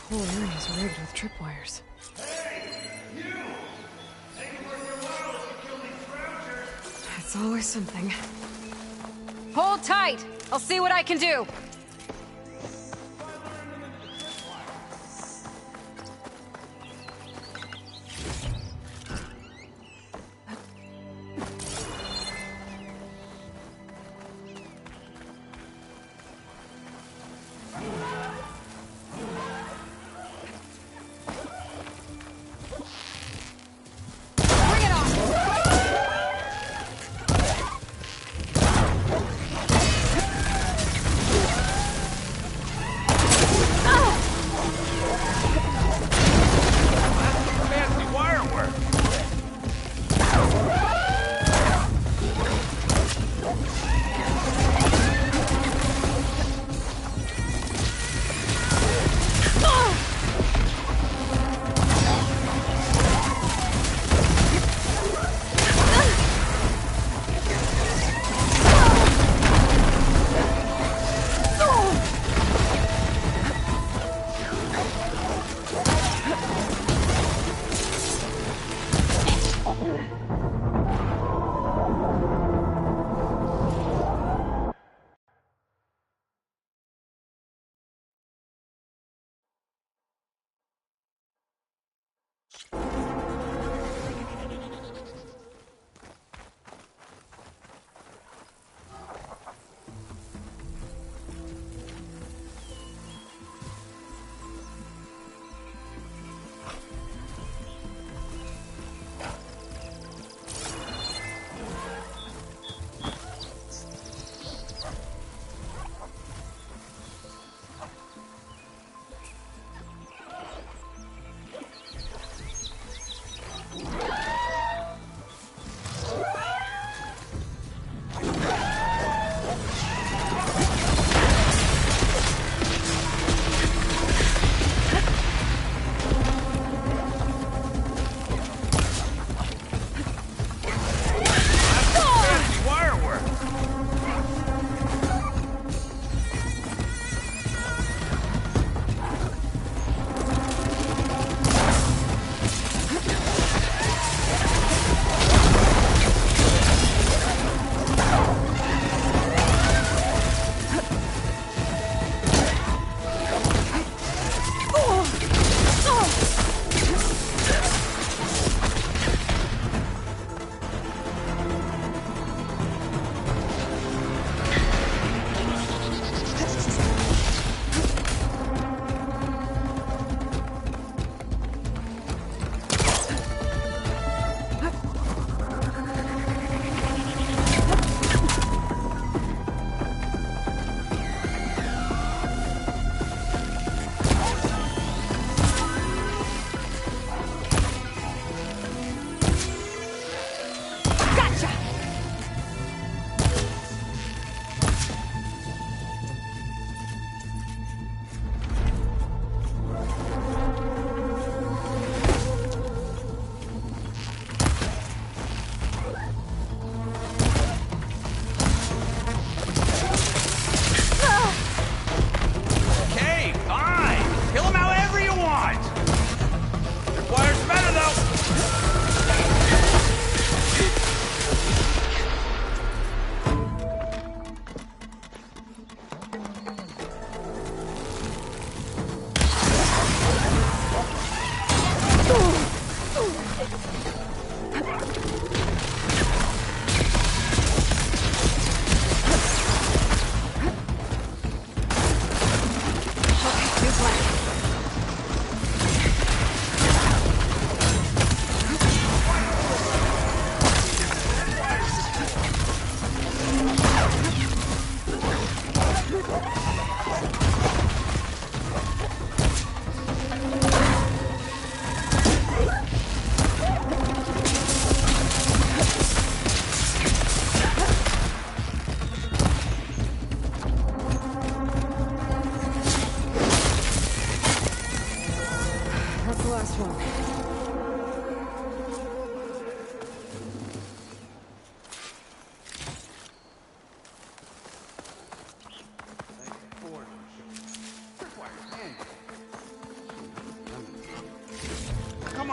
Whole area's rigged with tripwires. It's always something. Hold tight! I'll see what I can do!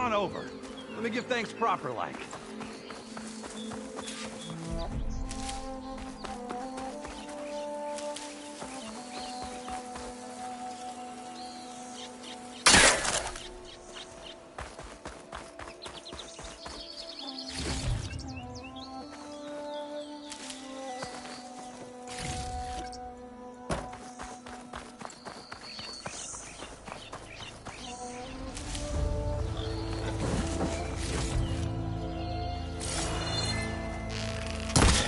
on over. Let me give thanks proper-like.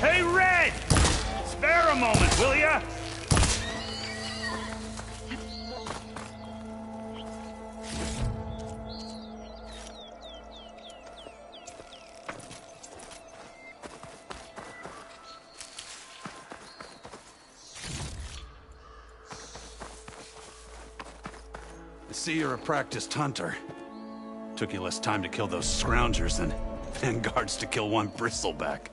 Hey, Red! Spare a moment, will ya? I see you're a practiced hunter. Took you less time to kill those scroungers than vanguards to kill one bristleback.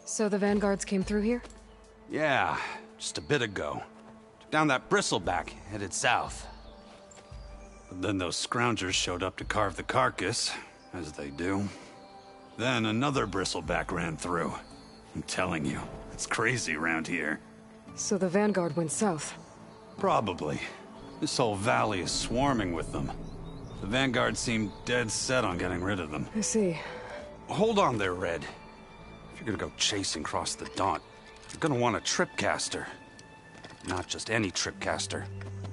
So the vanguards came through here? Yeah, just a bit ago. Took down that bristleback, headed south. But then those scroungers showed up to carve the carcass, as they do. Then another bristleback ran through. I'm telling you, it's crazy around here. So the vanguard went south? Probably. This whole valley is swarming with them. The vanguard seemed dead set on getting rid of them. I see. Hold on there, Red. If you're gonna go chasing across the Daunt, you're gonna want a tripcaster. Not just any tripcaster.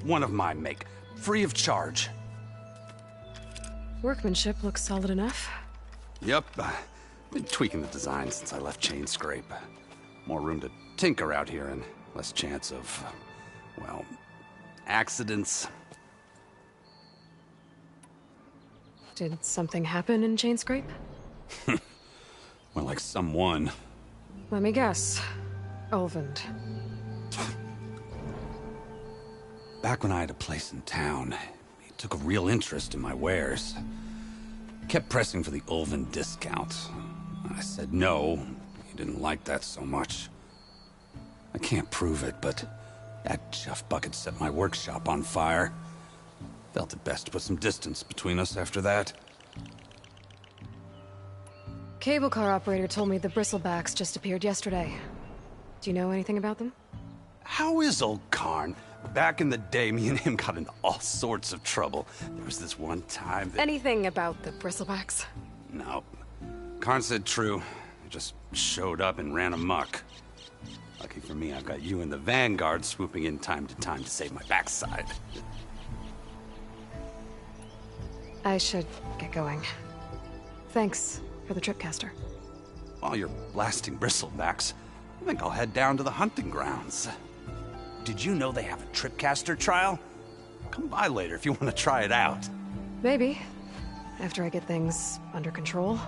One of my make, free of charge. Workmanship looks solid enough. Yep, been tweaking the design since I left Chainscrape. More room to tinker out here and less chance of, well, accidents. Did something happen in Chainscrape? Well, like someone. Let me guess. Ulvund. Back when I had a place in town, he took a real interest in my wares. Kept pressing for the Ulvund discount. I said no. He didn't like that so much. I can't prove it, but that chuff bucket set my workshop on fire. Felt it best to put some distance between us after that. Cable car operator told me the bristlebacks just appeared yesterday. Do you know anything about them? How is old Karn? Back in the day, me and him got into all sorts of trouble. There was this one time that... Anything about the bristlebacks? No. Karn said true. They just showed up and ran amok. Lucky for me, I've got you and the Vanguard swooping in time to save my backside. I should get going. Thanks for the tripcaster. While you're blasting bristlebacks, I think I'll head down to the hunting grounds. Did you know they have a tripcaster trial? Come by later if you want to try it out. Maybe. After I get things under control.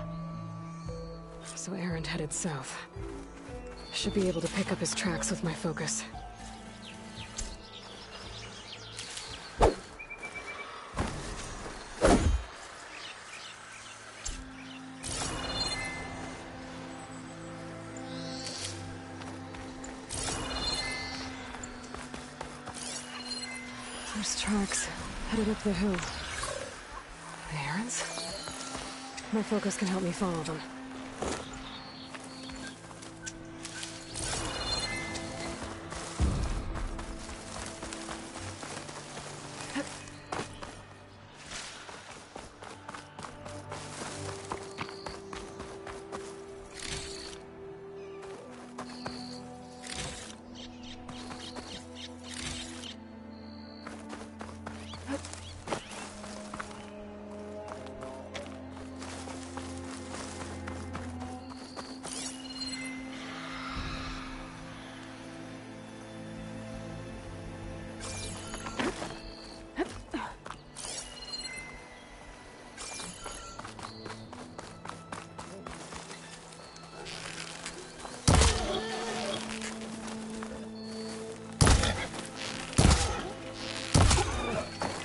So Erend headed south. Should be able to pick up his tracks with my focus. There's tracks headed up the hill. The Erends? My focus can help me follow them.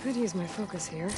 Could use my focus here.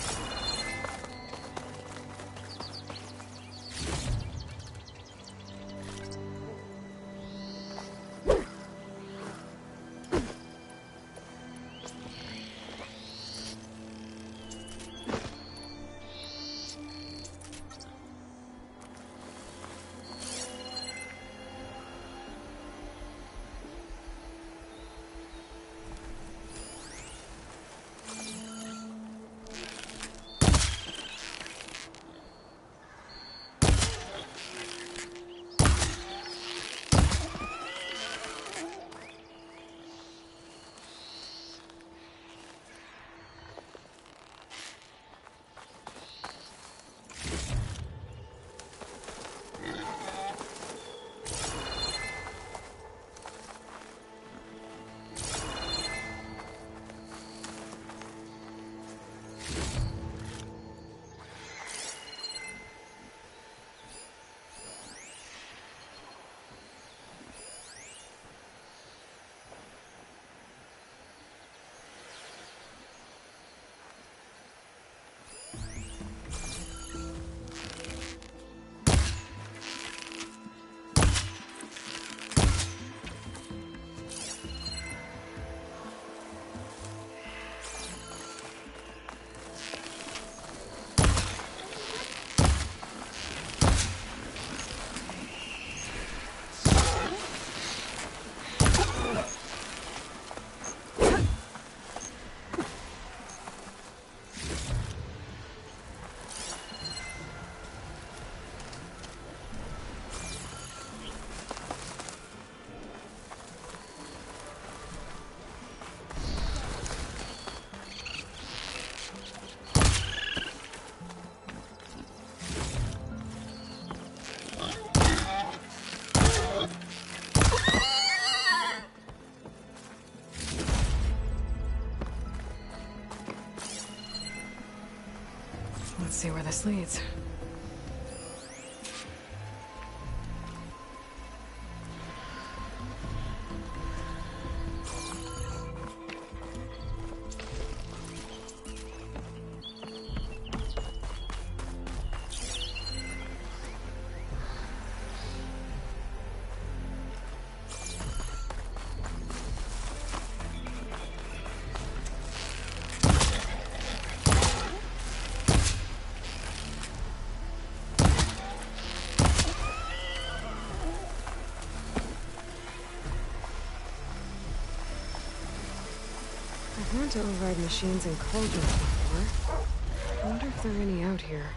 Let's see where this leads. I've learned to override machines and cauldrons before. I wonder if there are any out here.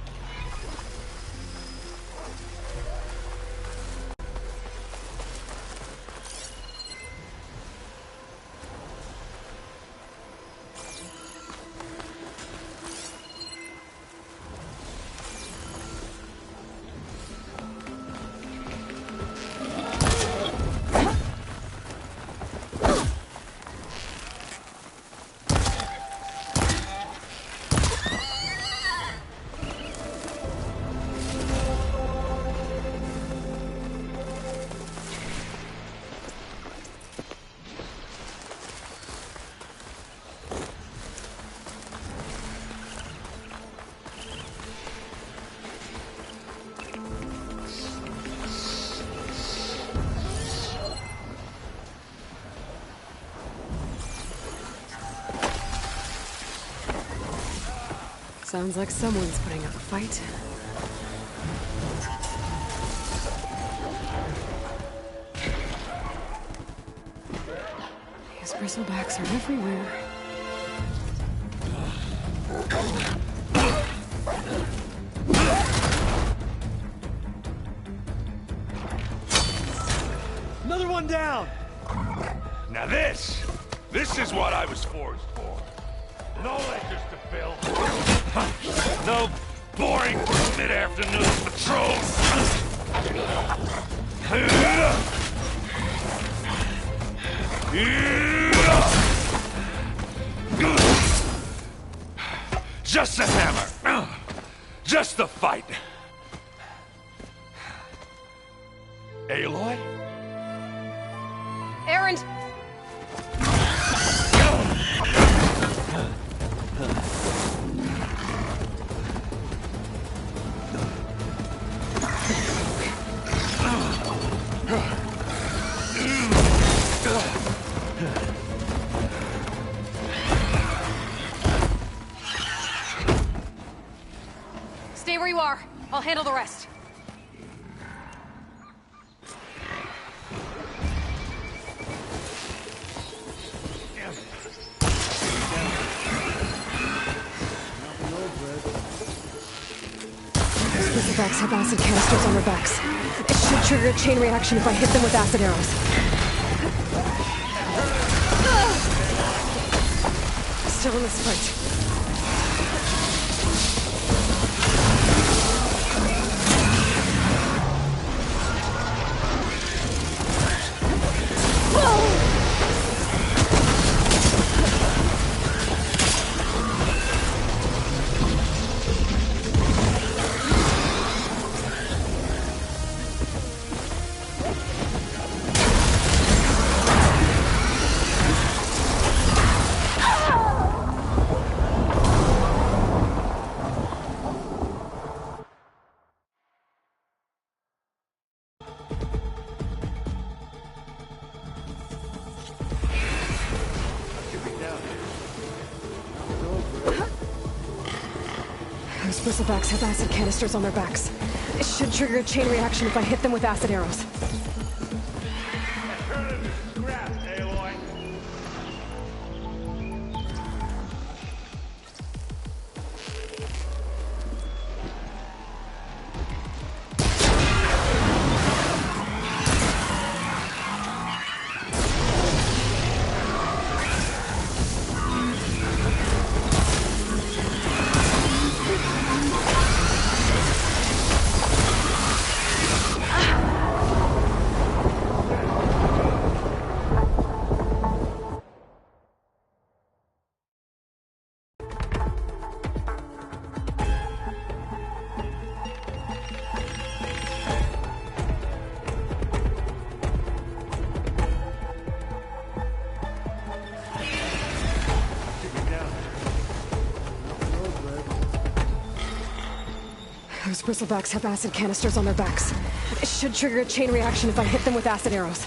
Sounds like someone's putting up a fight. These bristlebacks are everywhere. Another one down! Now this is what I was forged for. No ledgers to fill. No boring mid-afternoon patrols. Just the hammer. Just the fight. Aloy? Erend! Stay where you are. I'll handle the rest. Bristlebacks have acid canisters on their backs. It should trigger a chain reaction if I hit them with acid arrows. Still in this fight. Those bristlebacks have acid canisters on their backs. It should trigger a chain reaction if I hit them with acid arrows. Scrap, Aloy. Those bristlebacks have acid canisters on their backs. It should trigger a chain reaction if I hit them with acid arrows.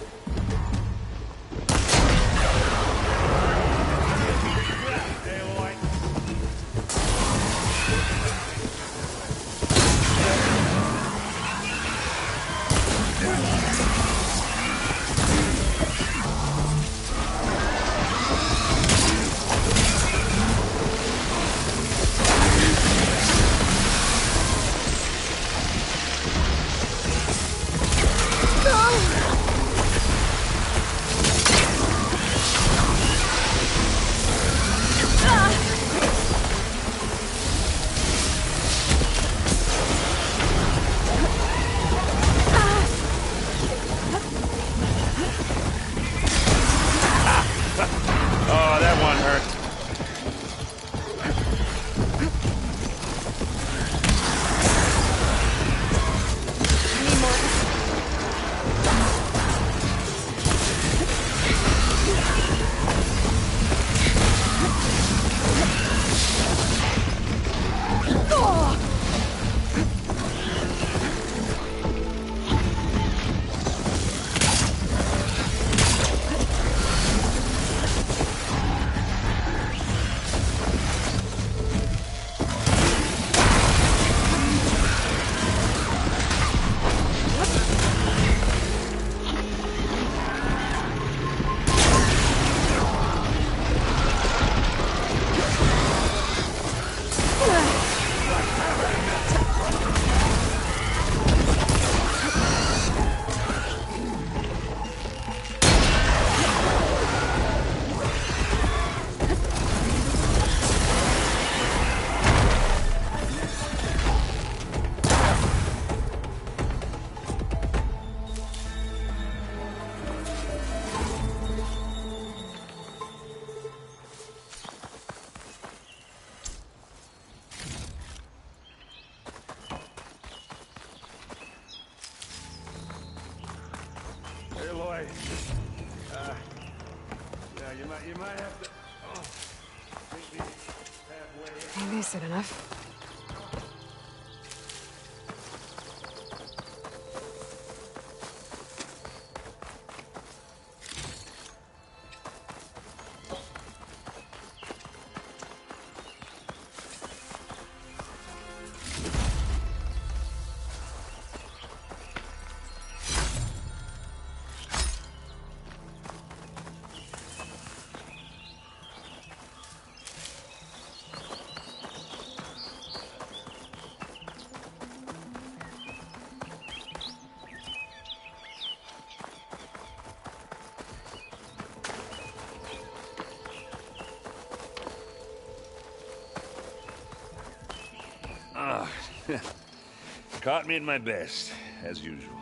Oh, that one hurt. I need more. Hey, Lloyd. Yeah, you might have to. Meet me halfway. Maybe is it enough? Caught me at my best, as usual.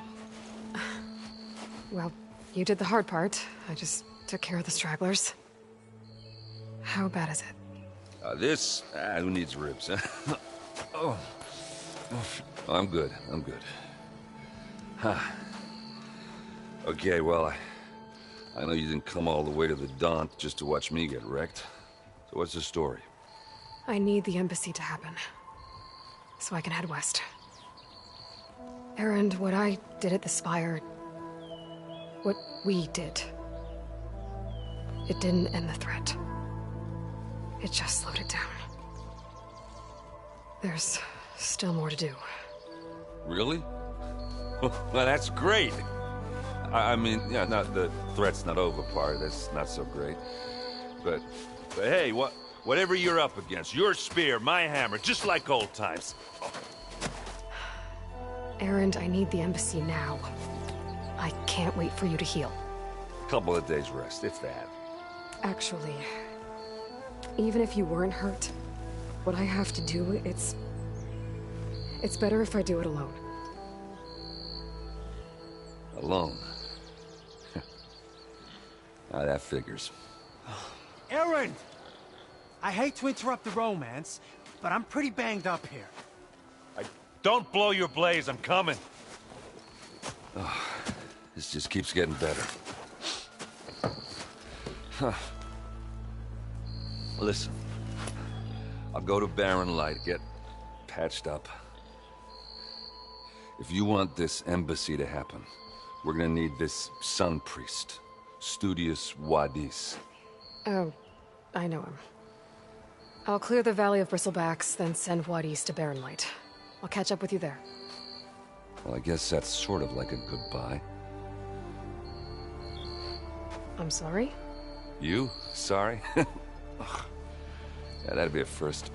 Well, you did the hard part. I just took care of the stragglers. How bad is it? Who needs ribs, huh? Oh. I'm good. Huh. Okay, well, I know you didn't come all the way to the Daunt just to watch me get wrecked. So what's the story? I need the embassy to happen, so I can head west. Erend, what I did at the Spire... what we did... it didn't end the threat. It just slowed it down. There's still more to do. Really? Well, that's great. I mean, yeah, not the threat's not over part. That's not so great. But hey, whatever you're up against, your spear, my hammer, just like old times. Erend, I need the embassy now. I can't wait for you to heal. Couple of days rest, if that. Actually, even if you weren't hurt, what I have to do, it's better if I do it alone. Alone? That figures. Erend! I hate to interrupt the romance, but I'm pretty banged up here. Don't blow your blaze, I'm coming. Oh, this just keeps getting better. Huh. Listen, I'll go to Barren Light, get patched up. If you want this embassy to happen, we're gonna need this Sun Priest, Studius Wadis. Oh, I know him. I'll clear the Valley of Bristlebacks, then send Wadis to Barren Light. I'll catch up with you there. Well, I guess that's sort of like a goodbye. I'm sorry? You? Sorry? Ugh. Yeah, that'd be a first.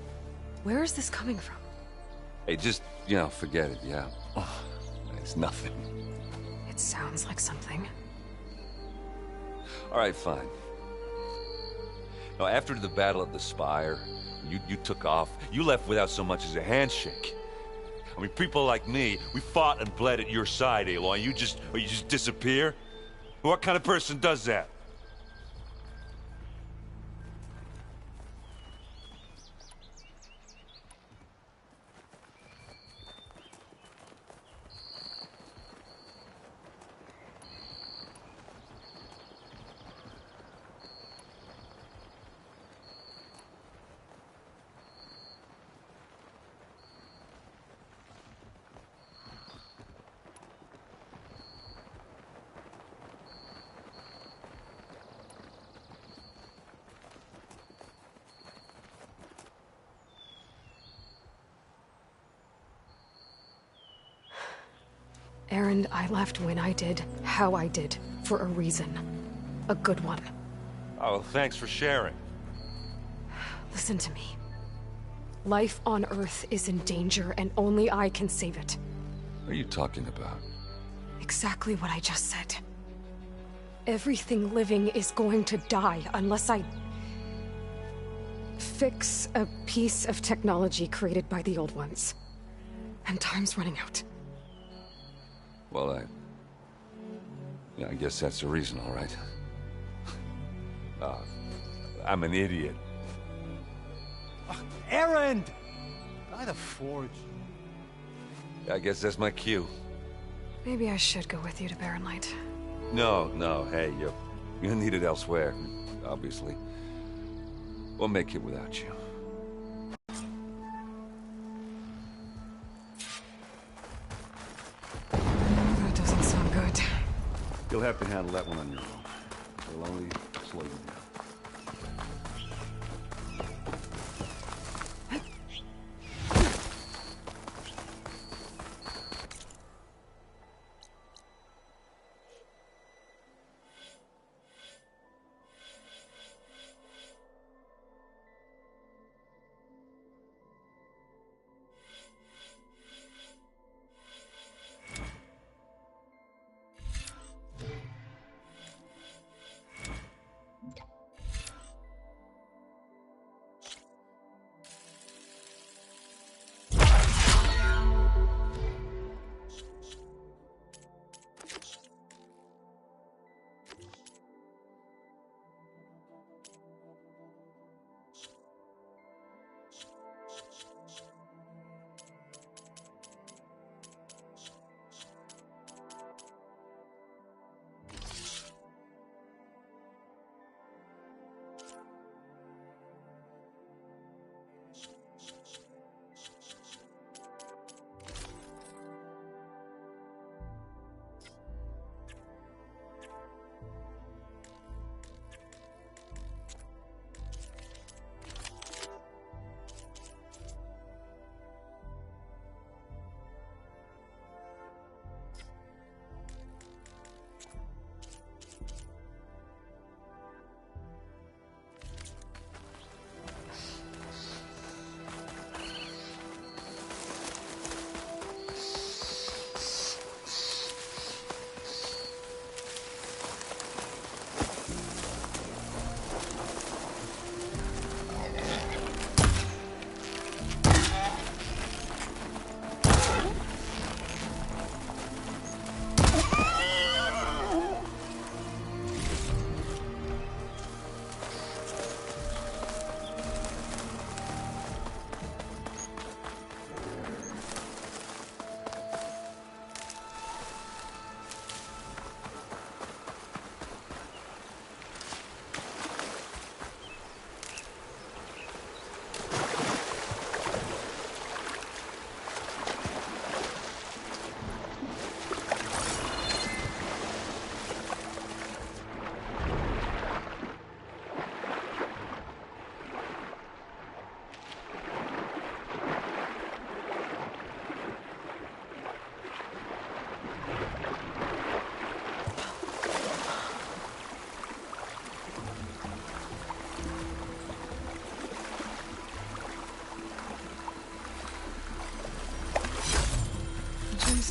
Where is this coming from? Hey, just, forget it, yeah. Ugh. It's nothing. It sounds like something. All right, fine. Now, after the Battle of the Spire, you took off, you left without so much as a handshake. I mean, people like me, we fought and bled at your side, Aloy. You just disappear? What kind of person does that? Erend, I left when I did, how I did, for a reason. A good one. Oh, thanks for sharing. Listen to me. Life on Earth is in danger, and only I can save it. What are you talking about? Exactly what I just said. Everything living is going to die unless I fix a piece of technology created by the old ones. And time's running out. Well, I guess that's the reason, all right. I'm an idiot. Erend! By the Forge. I guess that's my cue. Maybe I should go with you to Barren Light. No, hey, you're needed elsewhere, obviously. We'll make it without you. That doesn't sound good. You'll have to handle that one on your own. It'll only slow you down.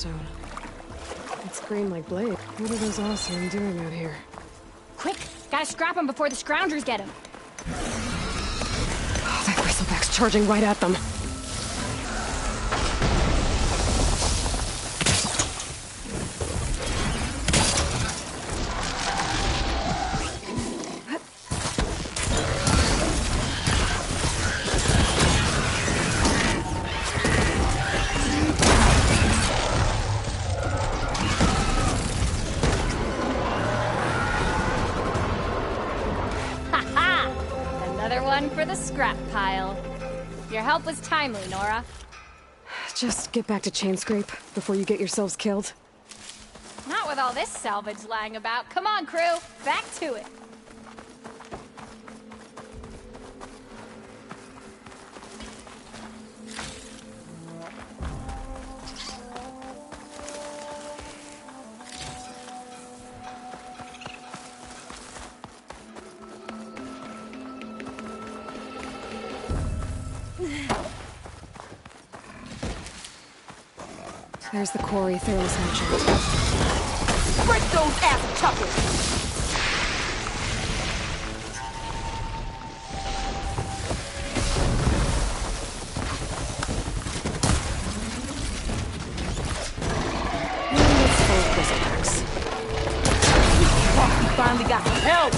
stone. It's green like Blade. What are those Oseram doing out here? Quick! Gotta scrap him before the Scroungers get him. Oh, that bristleback's charging right at them. Another one for the scrap pile. Your help was timely, Nora. Just get back to Chainscrape before you get yourselves killed. Not with all this salvage lying about. Come on, crew. Back to it. There's the quarry Thalos mentioned. Break those ass chuckers! It's full of bristlecocks. You finally got some help!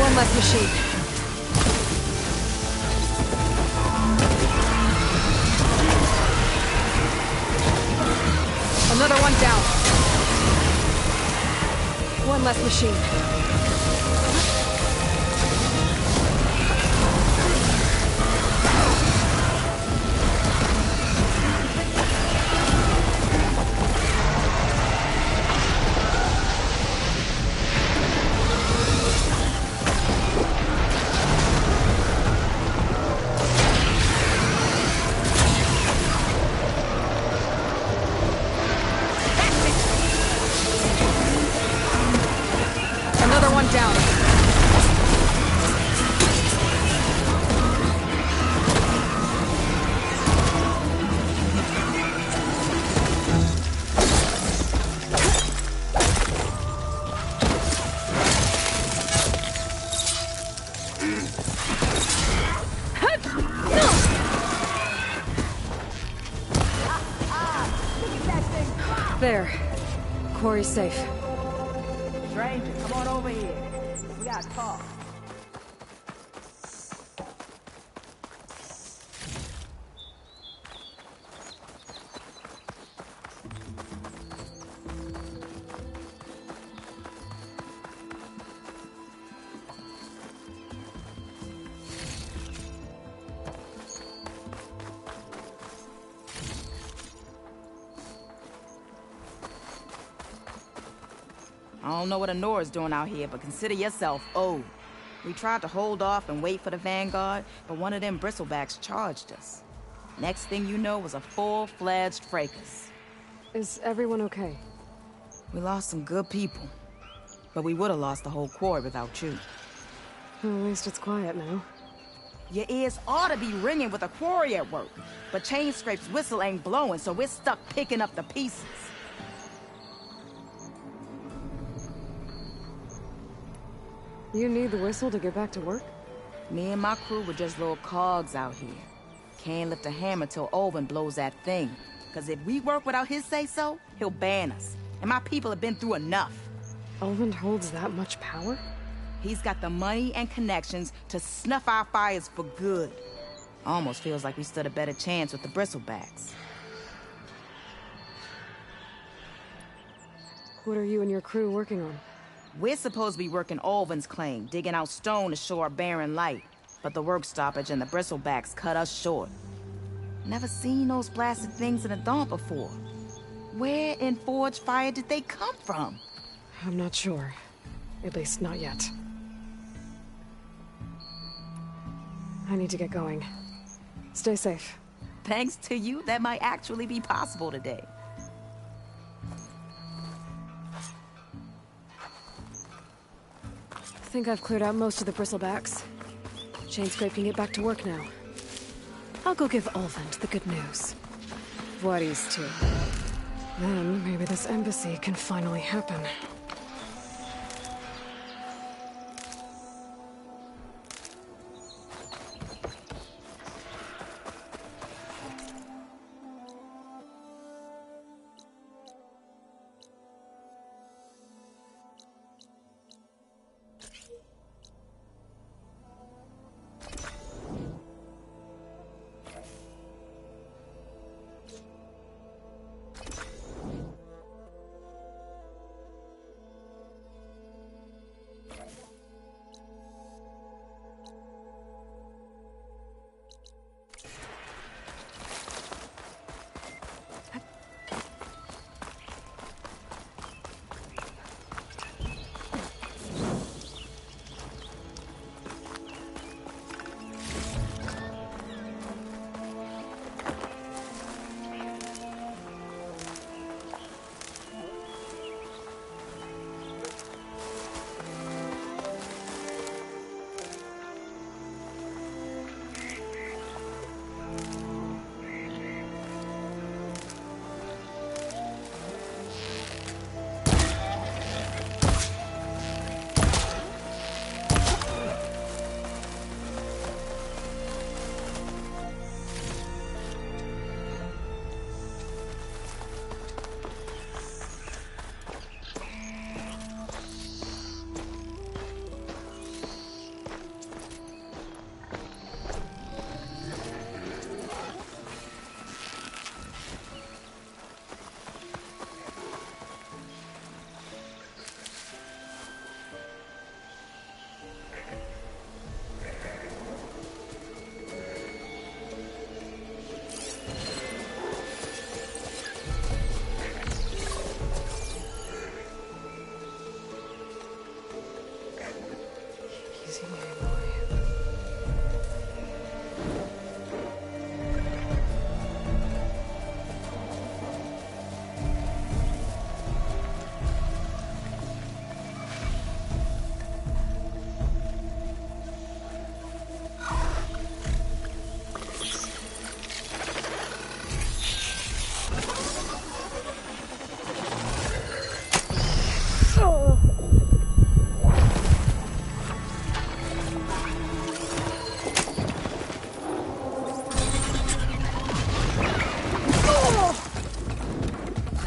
One less machine. Another one down. One less machine. Another one down. There. Quarry's safe. Stranger, come on over here. We gotta talk. I don't know what Honora's doing out here, but consider yourself owed. We tried to hold off and wait for the Vanguard, but one of them bristlebacks charged us. Next thing you know was a full-fledged fracas. Is everyone okay? We lost some good people, but we would have lost the whole quarry without you. At least it's quiet now. Your ears ought to be ringing with a quarry at work, but Chainscrape's whistle ain't blowing, so we're stuck picking up the pieces. You need the whistle to get back to work? Me and my crew were just little cogs out here. Can't lift a hammer till Olvin blows that thing. Cause if we work without his say-so, he'll ban us. And my people have been through enough. Olvin holds that much power? He's got the money and connections to snuff our fires for good. Almost feels like we stood a better chance with the bristlebacks. What are you and your crew working on? We're supposed to be working Olvin's claim, digging out stone to show our barren light. but the work stoppage and the bristlebacks cut us short. Never seen those blasted things in a dawn before. Where in Forge Fire did they come from? I'm not sure. At least not yet. I need to get going. Stay safe. Thanks to you, that might actually be possible today. I think I've cleared out most of the bristlebacks. Chainscrape can get back to work now. I'll go give Ulvund the good news. Voorhis too. Then maybe this embassy can finally happen.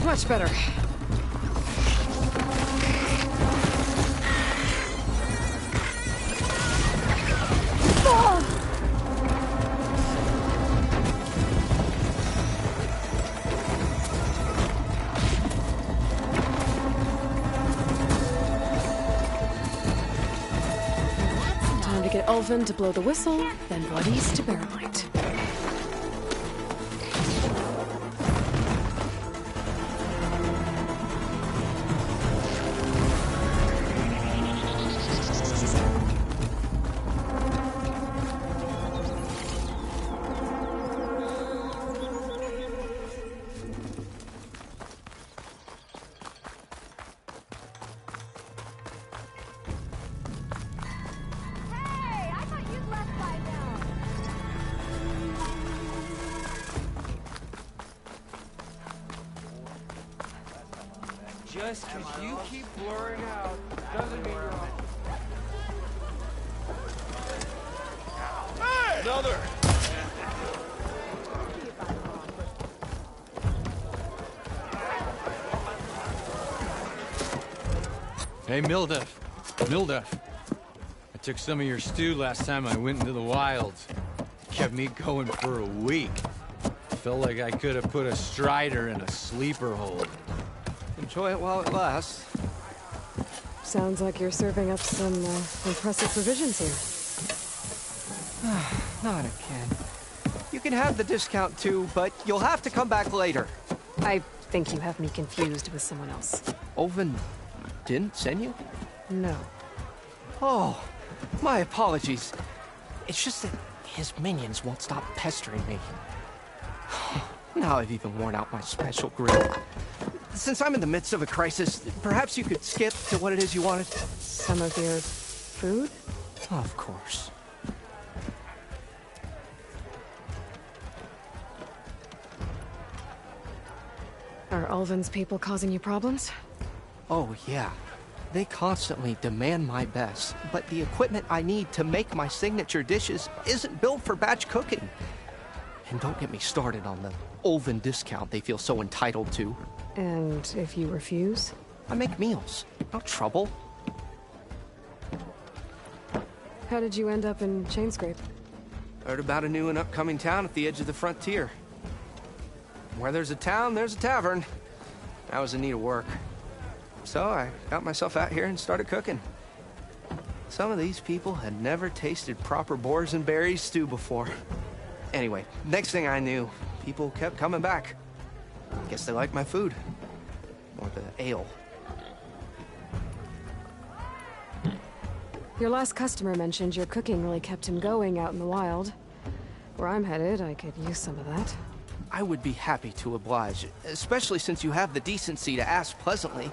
Much better. Time to get Ulvund to blow the whistle, then Voorhis to Barrelight. Just because you keep blurring out doesn't mean you're wrong. Hey! Another! Hey, Mildef. Mildef. I took some of your stew last time I went into the wilds. It kept me going for a week. Felt like I could have put a strider in a sleeper hold. Enjoy it while it lasts. Sounds like you're serving up some impressive provisions here. Not again. You can have the discount too, but you'll have to come back later. I think you have me confused with someone else. Ulvin didn't send you? No. Oh, my apologies. It's just that his minions won't stop pestering me. Now I've even worn out my special grill. Since I'm in the midst of a crisis, perhaps you could skip to what it is you wanted? Some of your food? Of course. Are Ulvin's people causing you problems? Oh, yeah. They constantly demand my best, but the equipment I need to make my signature dishes isn't built for batch cooking. And don't get me started on the Ulvin discount they feel so entitled to. And if you refuse? I make meals, no trouble. How did you end up in Chainscrape? Heard about a new and upcoming town at the edge of the frontier. Where there's a town, there's a tavern. I was in need of work. So I got myself out here and started cooking. Some of these people had never tasted proper boars and berries stew before. Anyway, next thing I knew, people kept coming back. Guess they liked my food. Or the ale. Your last customer mentioned your cooking really kept him going out in the wild. Where I'm headed, I could use some of that. I would be happy to oblige, especially since you have the decency to ask pleasantly.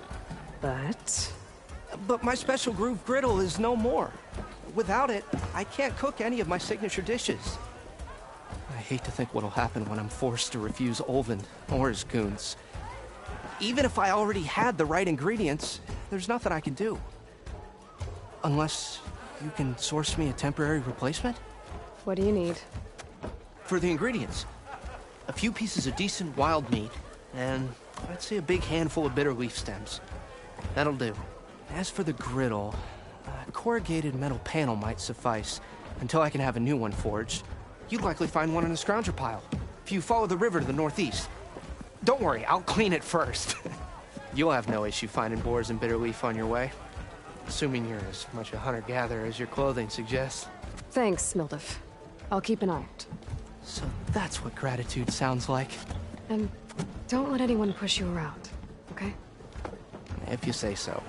But my special groove griddle is no more. Without it, I can't cook any of my signature dishes. I hate to think what'll happen when I'm forced to refuse Ulvin or his goons. Even if I already had the right ingredients, there's nothing I can do. Unless you can source me a temporary replacement? What do you need? For the ingredients, a few pieces of decent wild meat, and I'd say a big handful of bitter leaf stems. That'll do. As for the griddle, a corrugated metal panel might suffice until I can have a new one forged. You'd likely find one in a scrounger pile, if you follow the river to the northeast. Don't worry, I'll clean it first. You'll have no issue finding boars and bitter leaf on your way. Assuming you're as much a hunter-gatherer as your clothing suggests. Thanks, Mildef. I'll keep an eye out. So that's what gratitude sounds like. And don't let anyone push you around, okay? If you say so.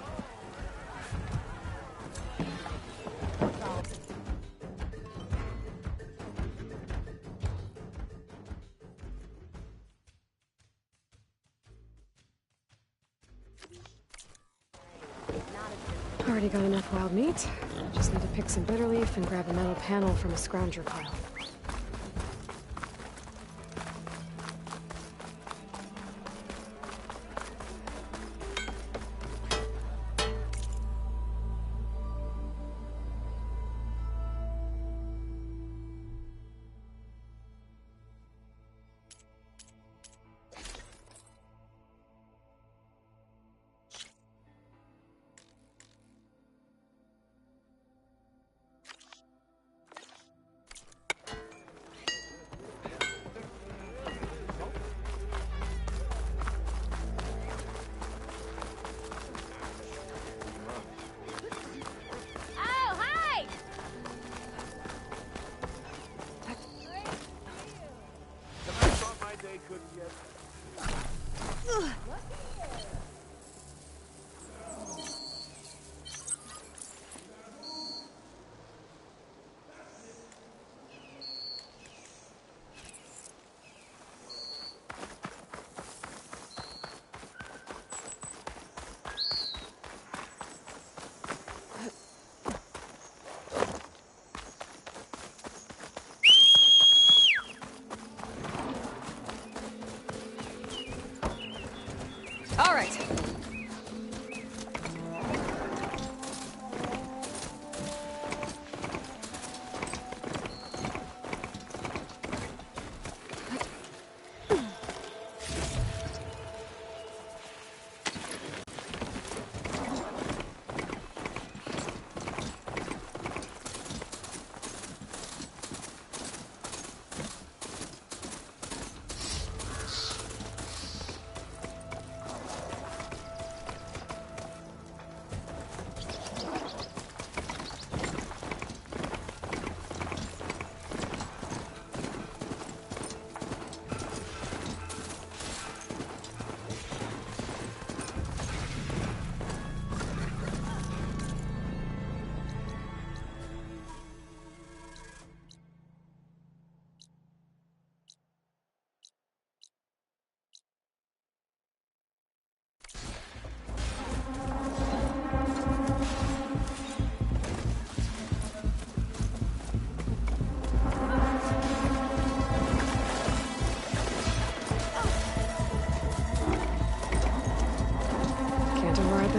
Already got enough wild meat. Just need to pick some bitter leaf and grab a metal panel from a scrounger pile.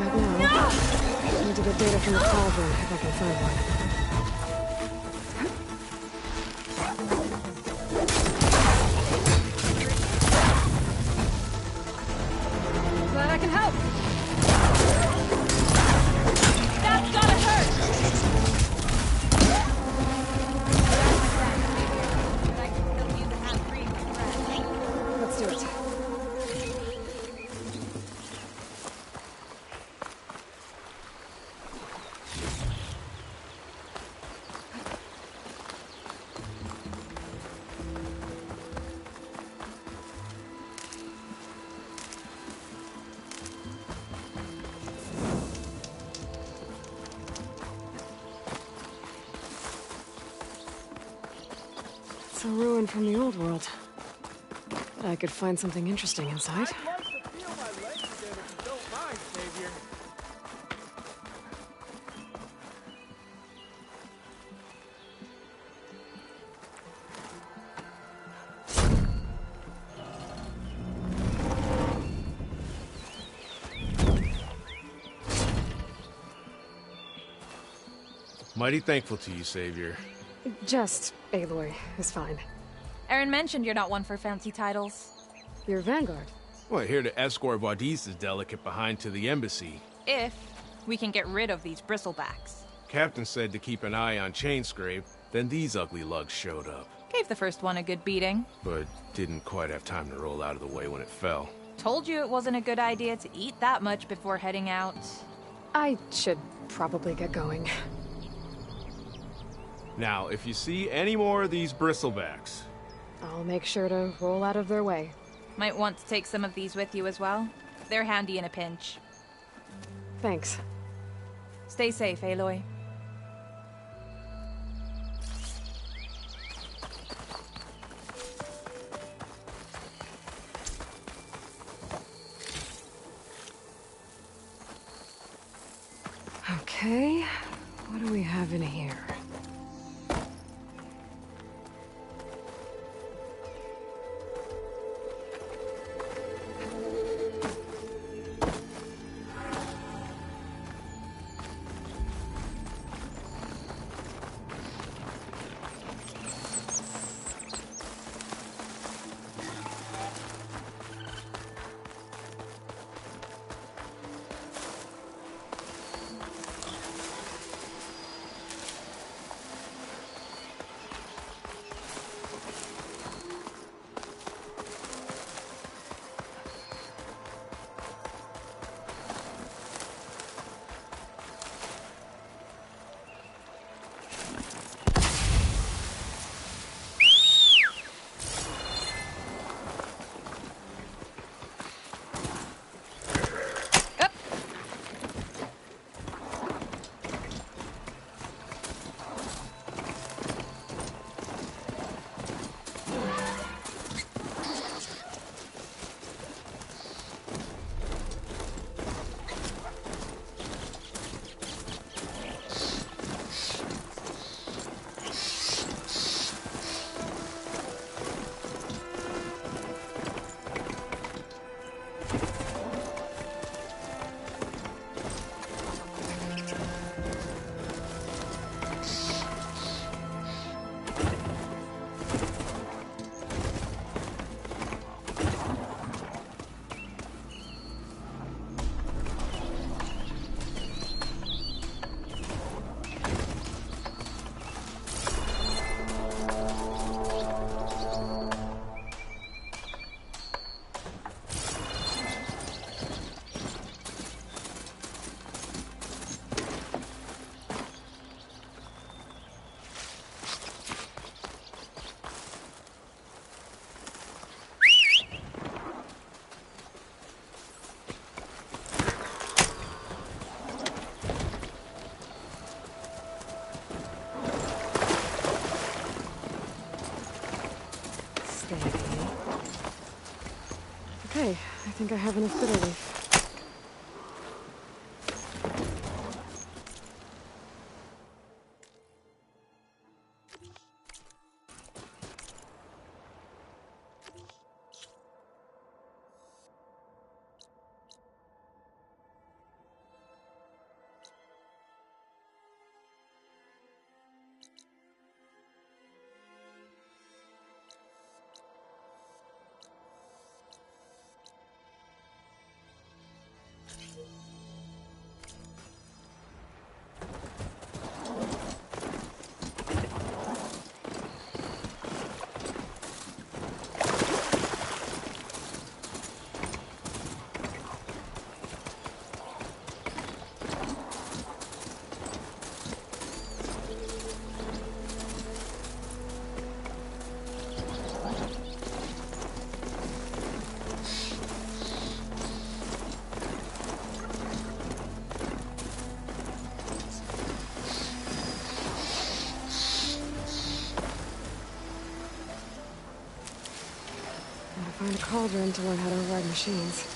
that now. Need to get data from the cauldron if I can find one. Glad I can help. That's gotta hurt! Let's do it. It's a ruin from the old world. But I could find something interesting inside. I'd like to feel my legs again if you don't mind, Savior. Mighty thankful to you, Savior. Just Aloy is fine. Aaron mentioned you're not one for fancy titles. You're Vanguard. Well, here to escort Wadis's delicate behind to the embassy. If we can get rid of these bristlebacks. Captain said to keep an eye on Chainscrape, then these ugly lugs showed up. Gave the first one a good beating. But didn't quite have time to roll out of the way when it fell. Told you it wasn't a good idea to eat that much before heading out. I should probably get going. Now, if you see any more of these bristlebacks... I'll make sure to roll out of their way. Might want to take some of these with you as well. They're handy in a pinch. Thanks. Stay safe, Aloy. Okay, what do we have in here? Okay, I think I have enough bitter leaf. cauldron to learn how to ride machines.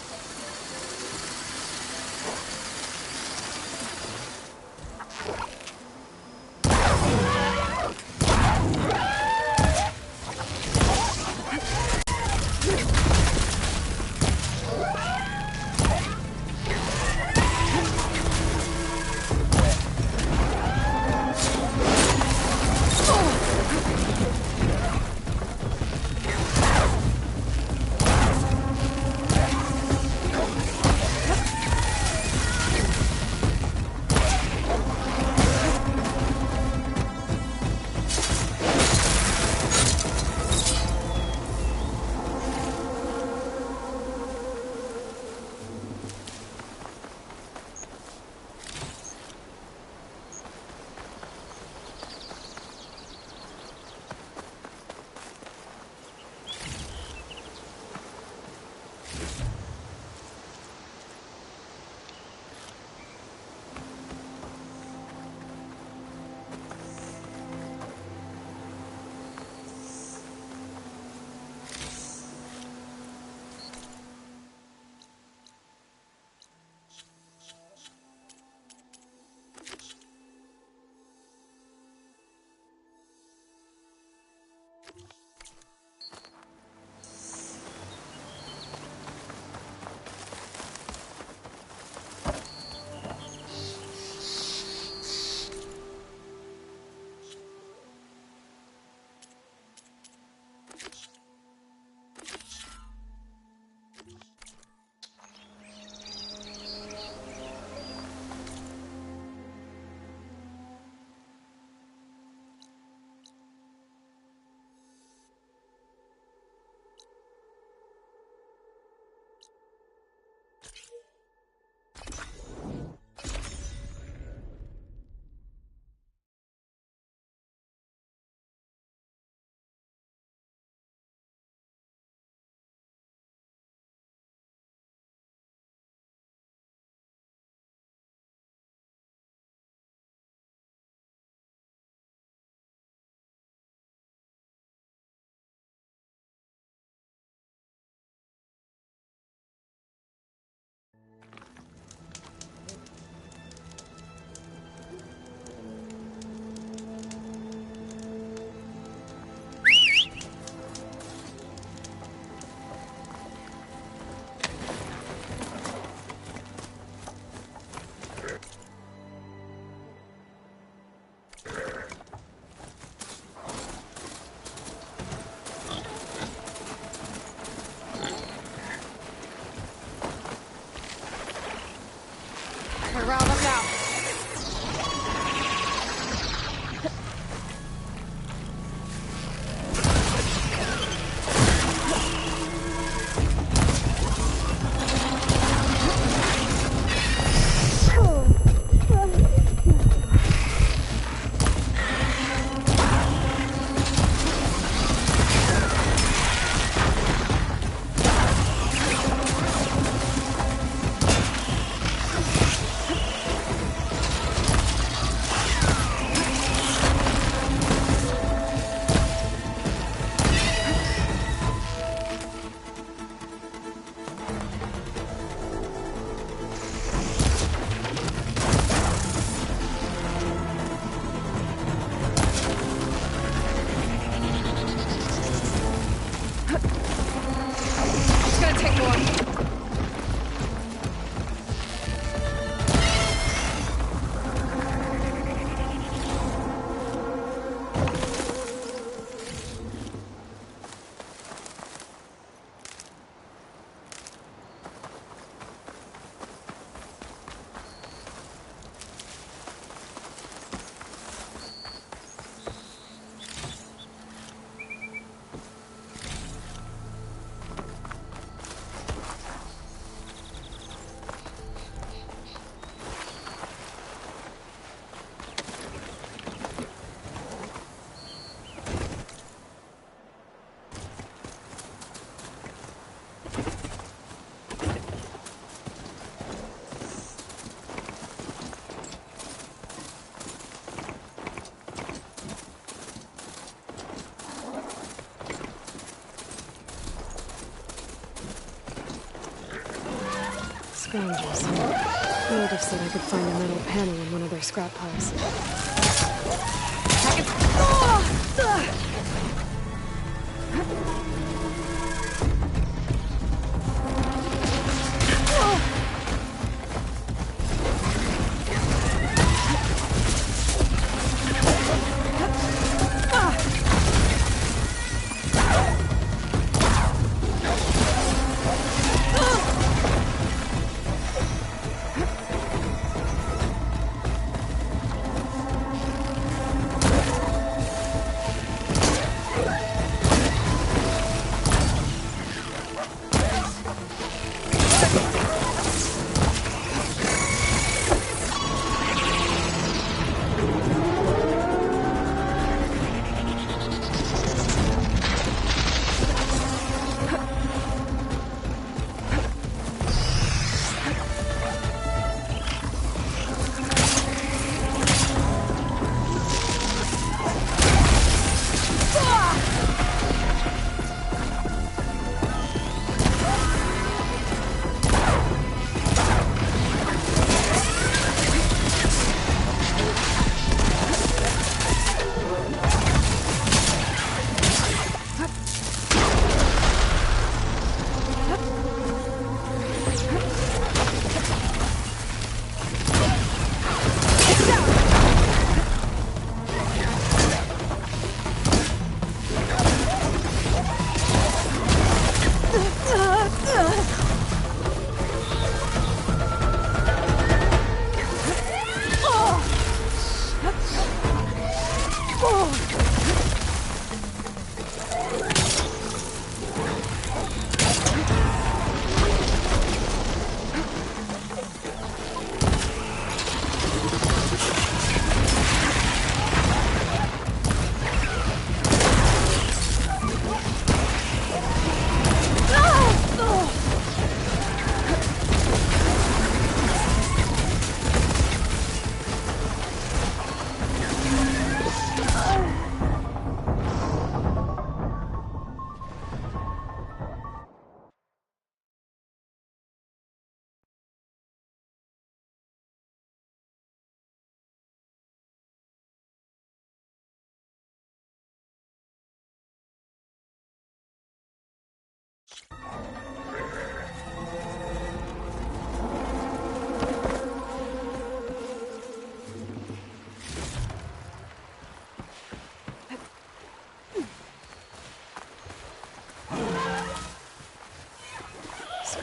Scroungers. Motive said I could find a metal panel in one of their scrap piles.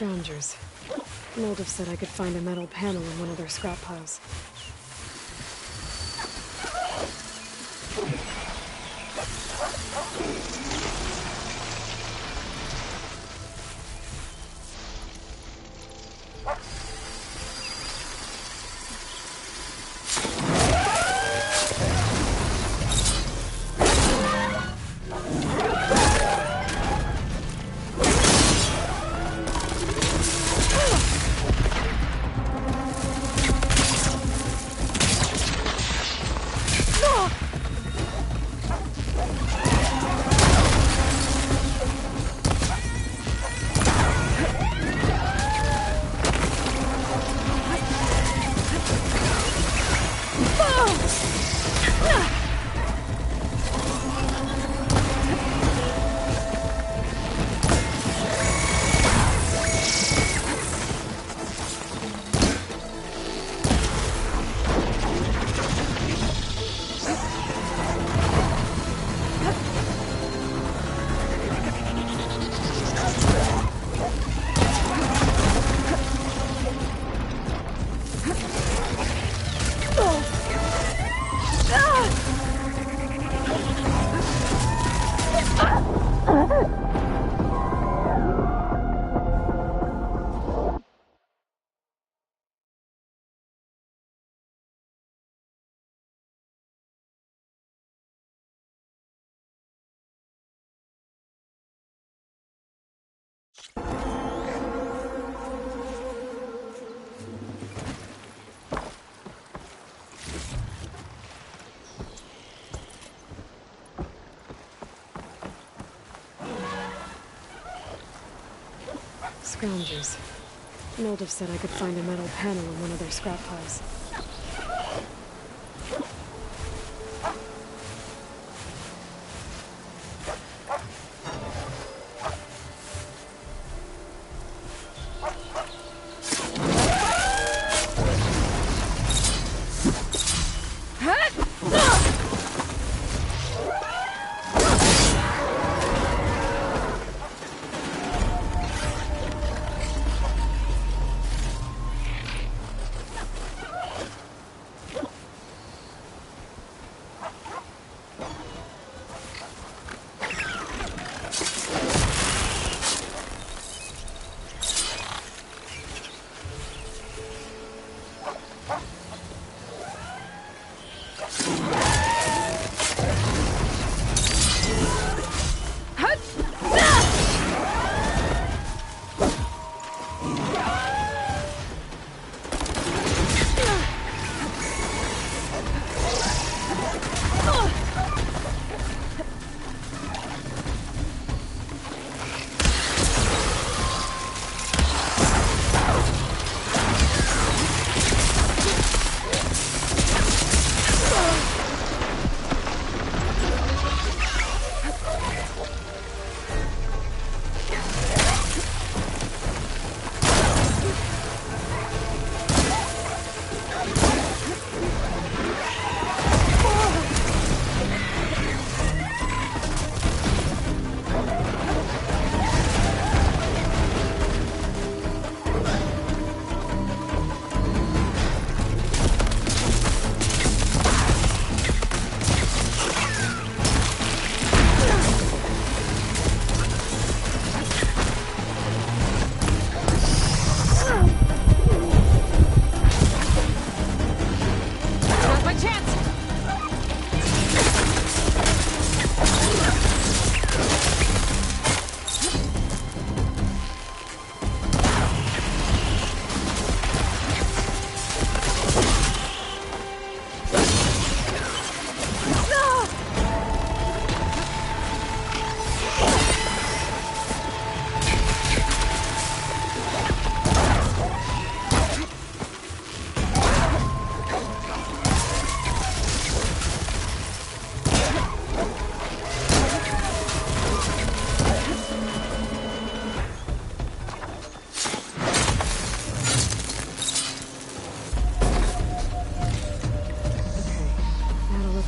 Scroungers. Motive said I could find a metal panel in one of their scrap piles. Scroungers. Mildev said I could find a metal panel in one of their scrap piles.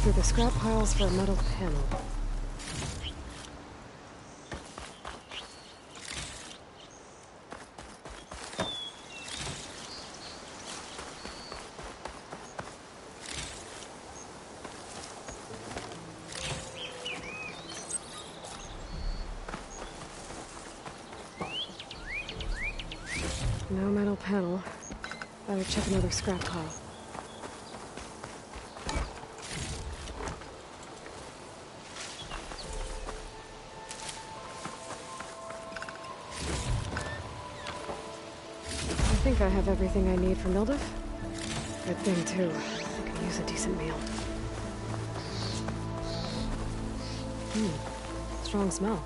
Through the scrap piles for a metal panel. No metal panel. Better check another scrap pile. I think I have everything I need for Mildev. Good thing, too. I could use a decent meal. Strong smell.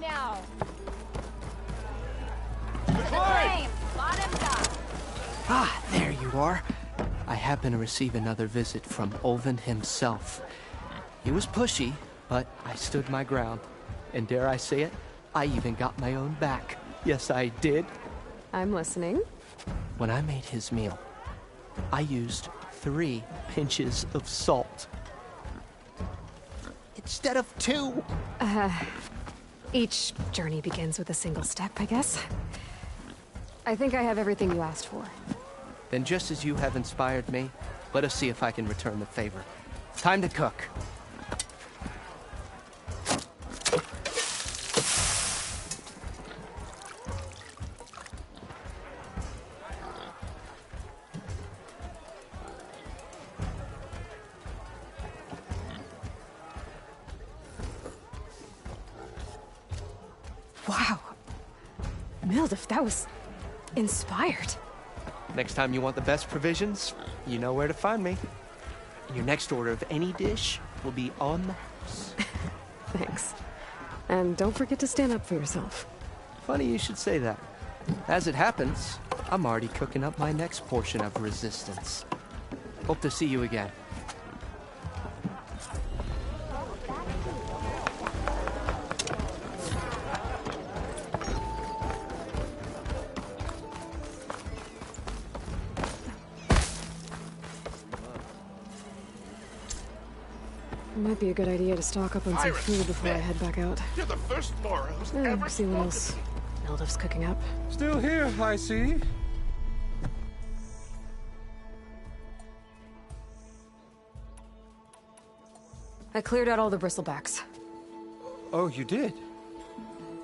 now. Climb! Ah, there you are. I happen to receive another visit from Olvin himself. He was pushy, but I stood my ground. And dare I say it, I even got my own back. Yes, I did. I'm listening. When I made his meal, I used 3 pinches of salt. Instead of 2. Each journey begins with a single step, I guess. I think I have everything you asked for. Then just as you have inspired me, let us see if I can return the favor. Time to cook. Wow. Mildef, that was inspired. Next time you want the best provisions, you know where to find me. Your next order of any dish will be on the house. Thanks. And don't forget to stand up for yourself. Funny you should say that. As it happens, I'm already cooking up my next portion of resistance. Hope to see you again. Might be a good idea to stock up on some Iris food before I Smith. head back out. You're the first Thora who's ever See what spoken else to me. Mildef's cooking up. Still here, I see. I cleared out all the bristlebacks. Oh, you did?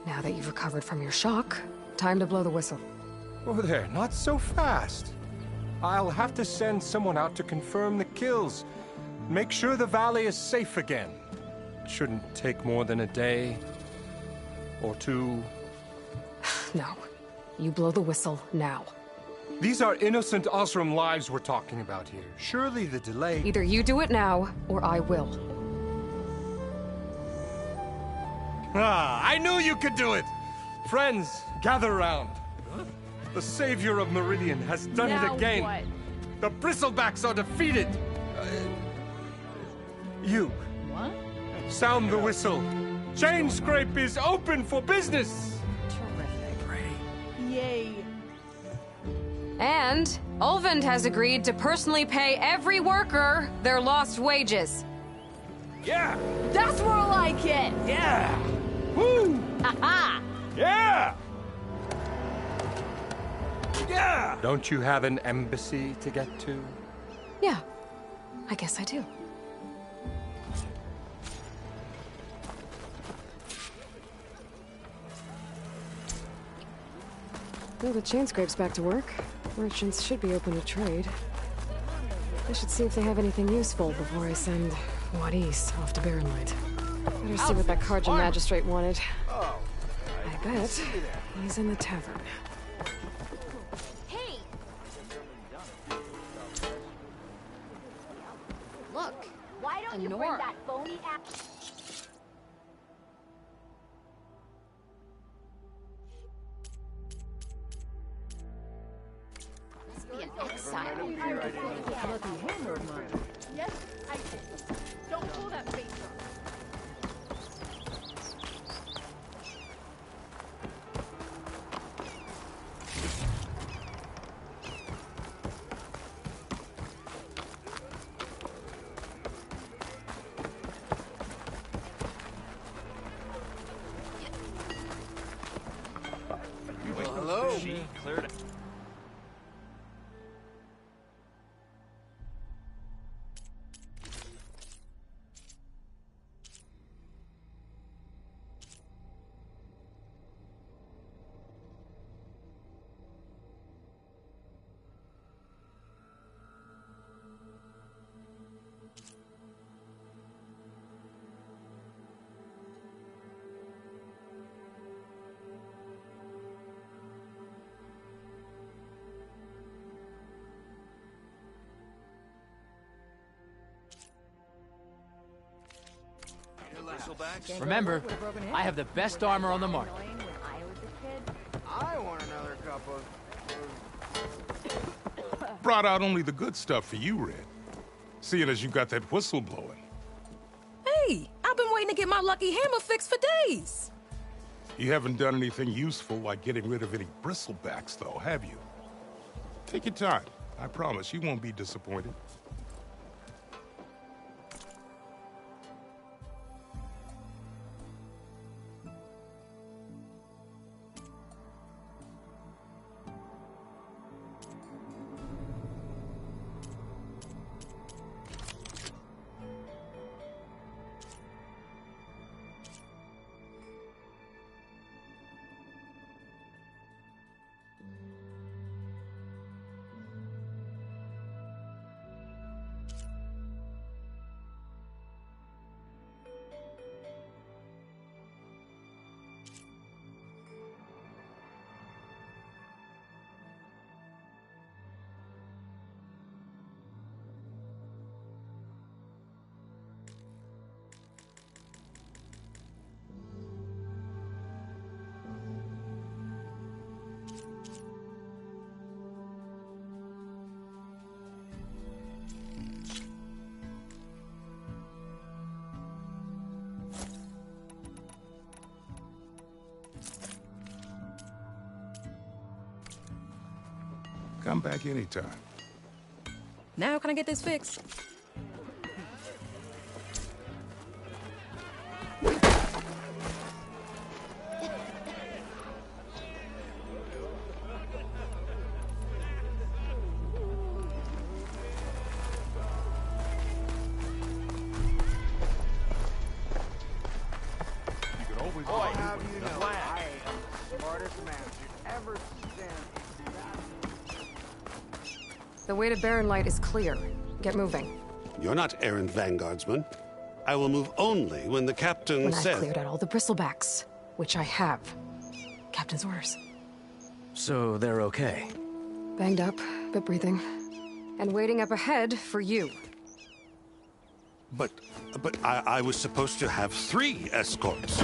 Now that you've recovered from your shock, time to blow the whistle. Oh, there, not so fast. I'll have to send someone out to confirm the kills. Make sure the valley is safe again. Shouldn't take more than a day or 2. No. You blow the whistle now. These are innocent Osram lives we're talking about here. Surely the delay... Either you do it now, or I will. Ah, I knew you could do it! Friends, gather round. The savior of Meridian has done it again. What? The Bristlebacks are defeated. You. What? Sound the whistle. Chainscrape is open for business. Yay. And Ulvund has agreed to personally pay every worker their lost wages. Yeah! That's more like it! Yeah! Woo! Aha! Yeah! Yeah! Don't you have an embassy to get to? Yeah, I guess I do. Well, the Chainscrape's back to work. Merchants should be open to trade. I should see if they have anything useful before I send Wadis off to Barrenlight. Better see what that Karja magistrate wanted. I bet he's in the tavern. Hey! Look, why don't you bring that phony ass? Must be an exile. Yes, I did. Don't pull that face off. Hello. She cleared it. Remember, I have the best armor on the market. I want another cup of... Brought out only the good stuff for you, Red. Seeing as you got that whistle blowing. Hey, I've been waiting to get my lucky hammer fixed for days. You haven't done anything useful like getting rid of any bristlebacks, though, have you? Take your time. I promise you won't be disappointed. Come back anytime. Now can I get this fixed? The way to Barren Light is clear. Get moving. You're not errant vanguardsman. I will move only when the captain When says... I've cleared out all the bristlebacks, which I have. Captain's orders. So they're okay? Banged up, but breathing. And waiting up ahead for you. But I was supposed to have 3 escorts.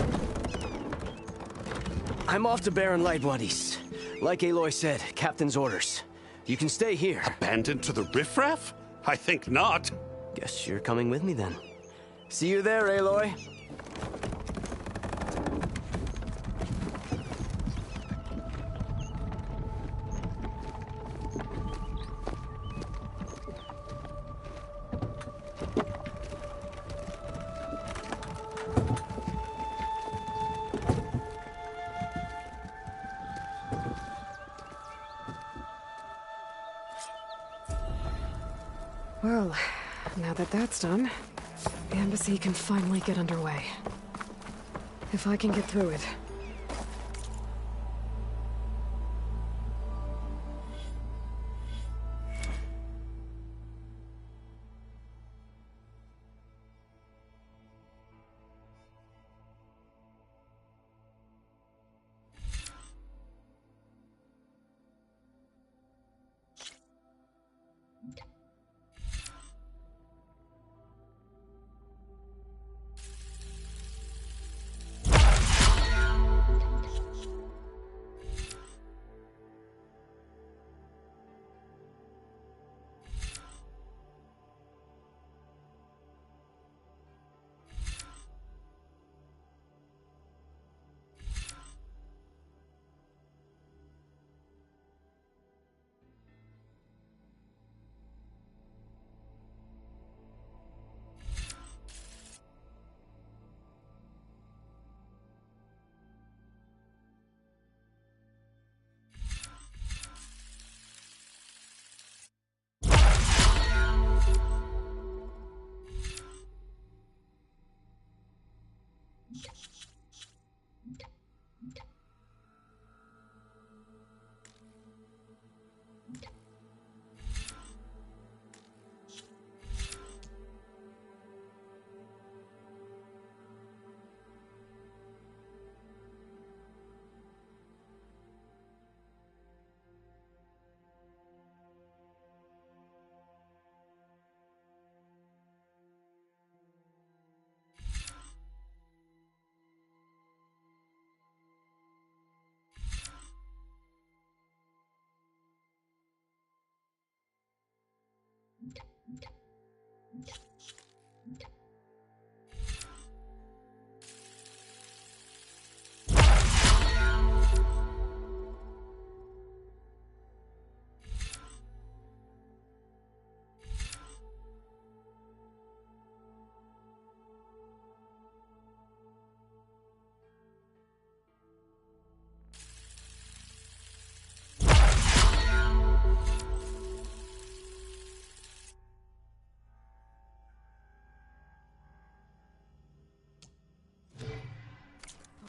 I'm off to Barren Light, Wadis. Like Aloy said, Captain's orders. You can stay here. Abandoned to the riffraff? I think not. Guess you're coming with me then. See you there, Aloy. Well, now that that's done, the embassy can finally get underway. If I can get through it.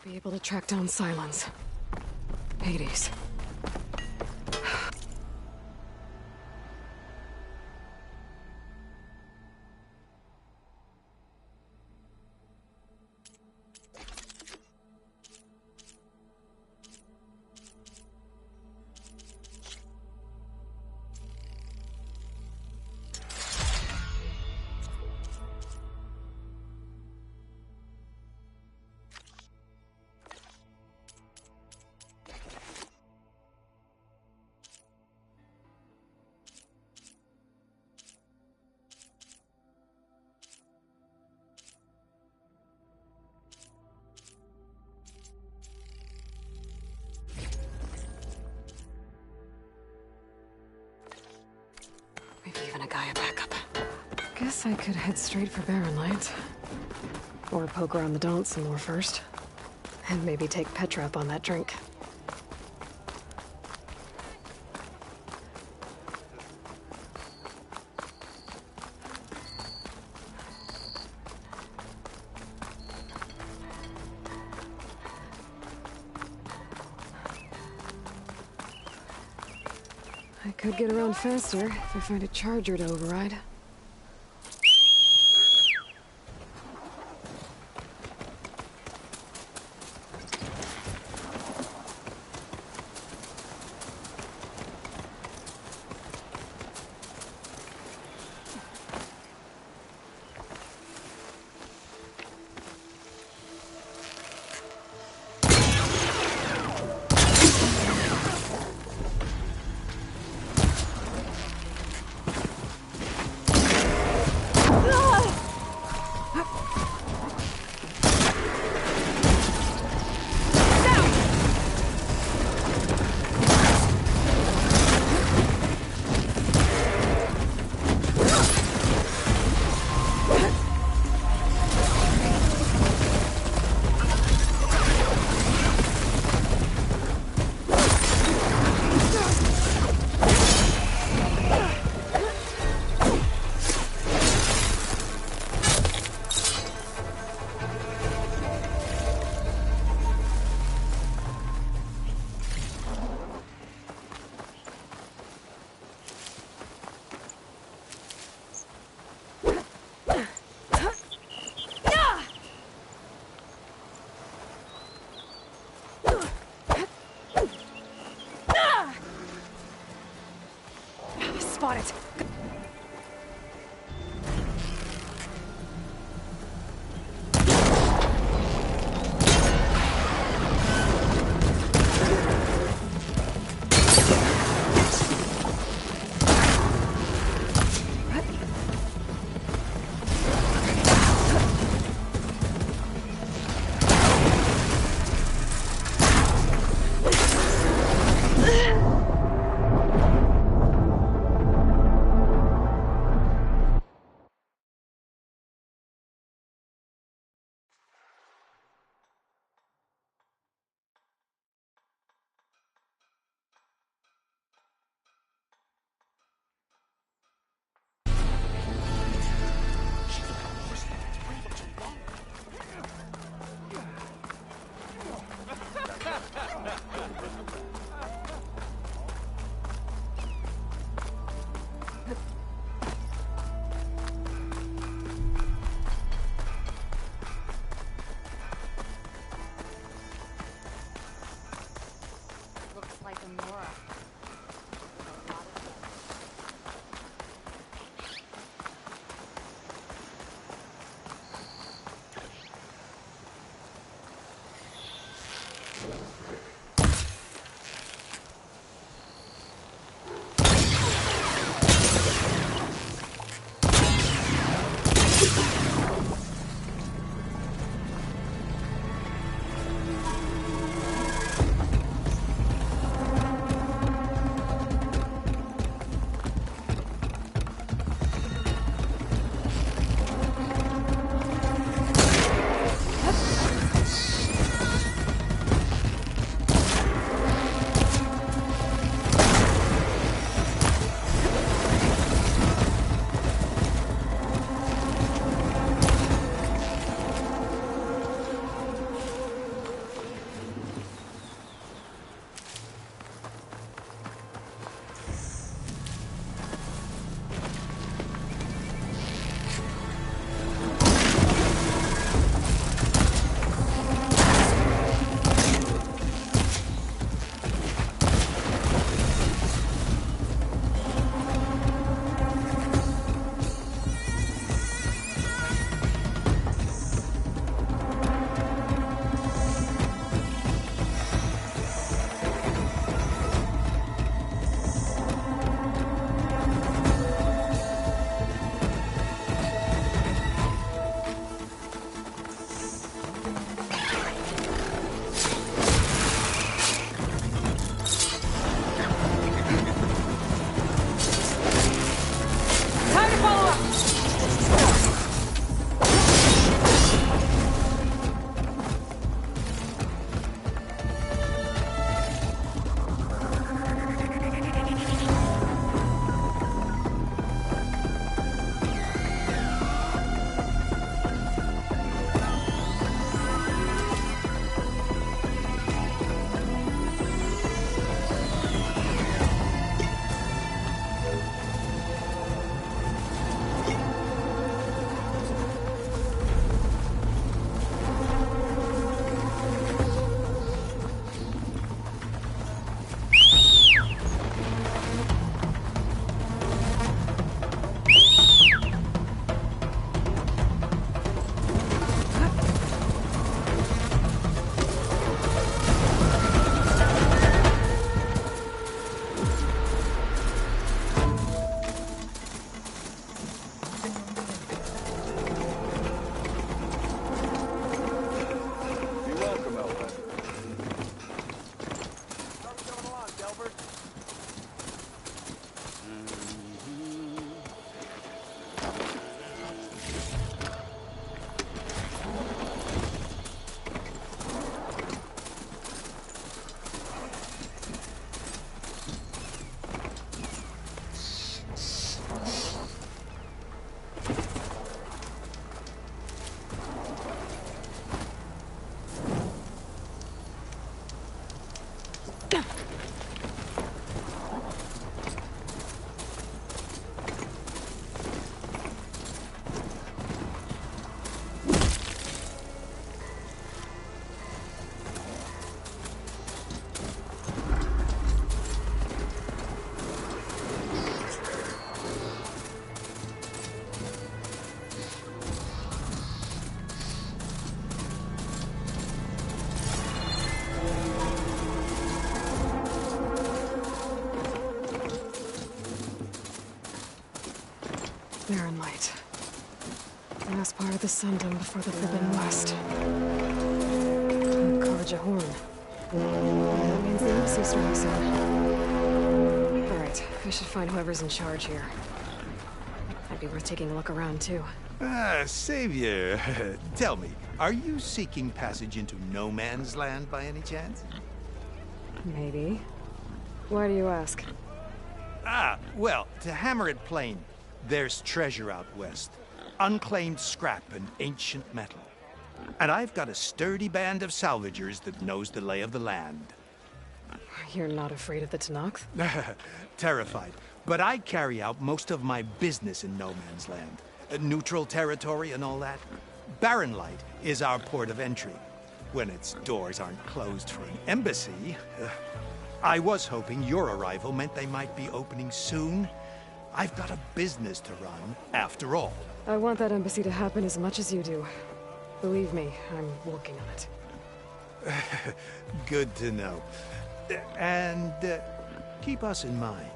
be able to track down Silence. Hades. Maybe even a Gaia backup. Guess I could head straight for Barren Light. Or poke around the Daunt some more first. And maybe take Petra up on that drink. I could get around faster if I find a charger to override. Spotted. Barren Light. Last part of the Sundom before the Forbidden West. Karja Horn. That means the embassy's starting soon. Alright, I should find whoever's in charge here. Might be worth taking a look around, too. Savior, tell me, are you seeking passage into no man's land by any chance? Maybe. Why do you ask? Well, to hammer it plain, there's treasure out west. Unclaimed scrap and ancient metal. And I've got a sturdy band of salvagers that knows the lay of the land. You're not afraid of the Tenakth? Terrified. But I carry out most of my business in no man's land. Neutral territory and all that. Barren Light is our port of entry. When its doors aren't closed for an embassy. I was hoping your arrival meant they might be opening soon. I've got a business to run, after all. I want that embassy to happen as much as you do. Believe me, I'm working on it. Good to know. And keep us in mind.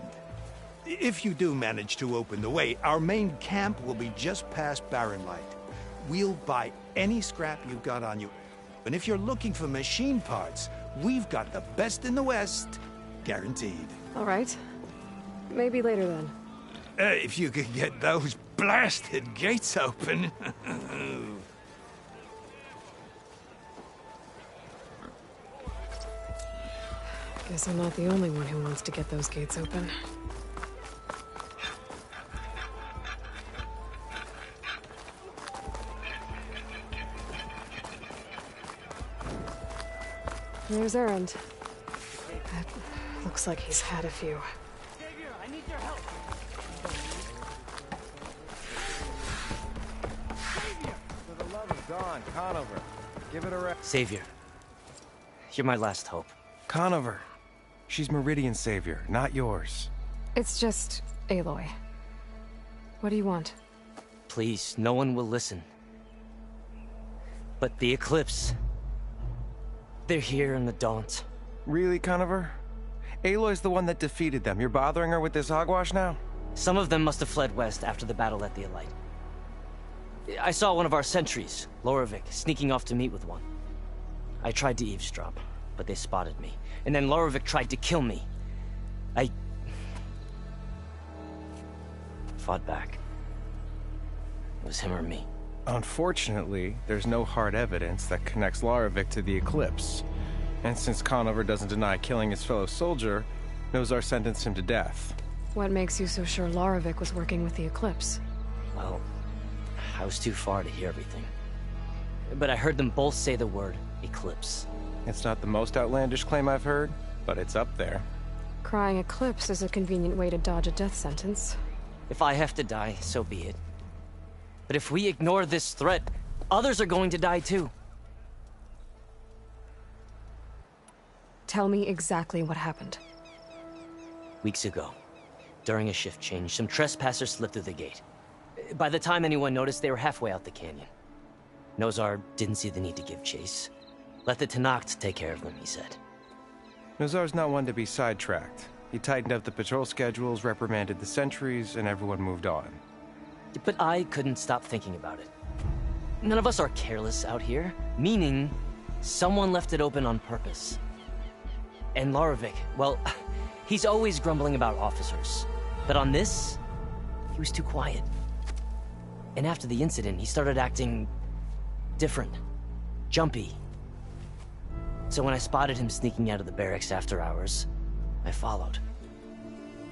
If you do manage to open the way, our main camp will be just past Barren Light. We'll buy any scrap you've got on you. And if you're looking for machine parts, we've got the best in the West, guaranteed. All right. Maybe later then. If you could get those blasted gates open. Guess I'm not the only one who wants to get those gates open. There's Erend. Looks like he's had a few. Savior, I need your help. Savior! For the love of Dawn, Conover, give it a rest. Savior, you're my last hope. Conover. She's Meridian's savior, not yours. It's just Aloy. What do you want? Please, no one will listen. But the Eclipse... they're here in the Daunt. Really, Conover? Aloy's the one that defeated them. You're bothering her with this hogwash now? Some of them must have fled west after the battle at the Elite. I saw one of our sentries, Lorovic, sneaking off to meet with one. I tried to eavesdrop, but they spotted me. And then Lorovic tried to kill me. I fought back. It was him or me. Unfortunately, there's no hard evidence that connects Lorovic to the Eclipse. And since Conover doesn't deny killing his fellow soldier, Nozar sentenced him to death. What makes you so sure Lorovic was working with the Eclipse? Well, I was too far to hear everything. But I heard them both say the word Eclipse. It's not the most outlandish claim I've heard, but it's up there. Crying Eclipse is a convenient way to dodge a death sentence. If I have to die, so be it. But if we ignore this threat, others are going to die too. Tell me exactly what happened. Weeks ago, during a shift change, some trespassers slipped through the gate. By the time anyone noticed, they were halfway out the canyon. Nozar didn't see the need to give chase. Let the Tenakth take care of them, he said. Nozar's not one to be sidetracked. He tightened up the patrol schedules, reprimanded the sentries, and everyone moved on. But I couldn't stop thinking about it. None of us are careless out here, meaning someone left it open on purpose. And Lorovic, well, he's always grumbling about officers. But on this, he was too quiet. And after the incident, he started acting different, jumpy. So when I spotted him sneaking out of the barracks after hours, I followed.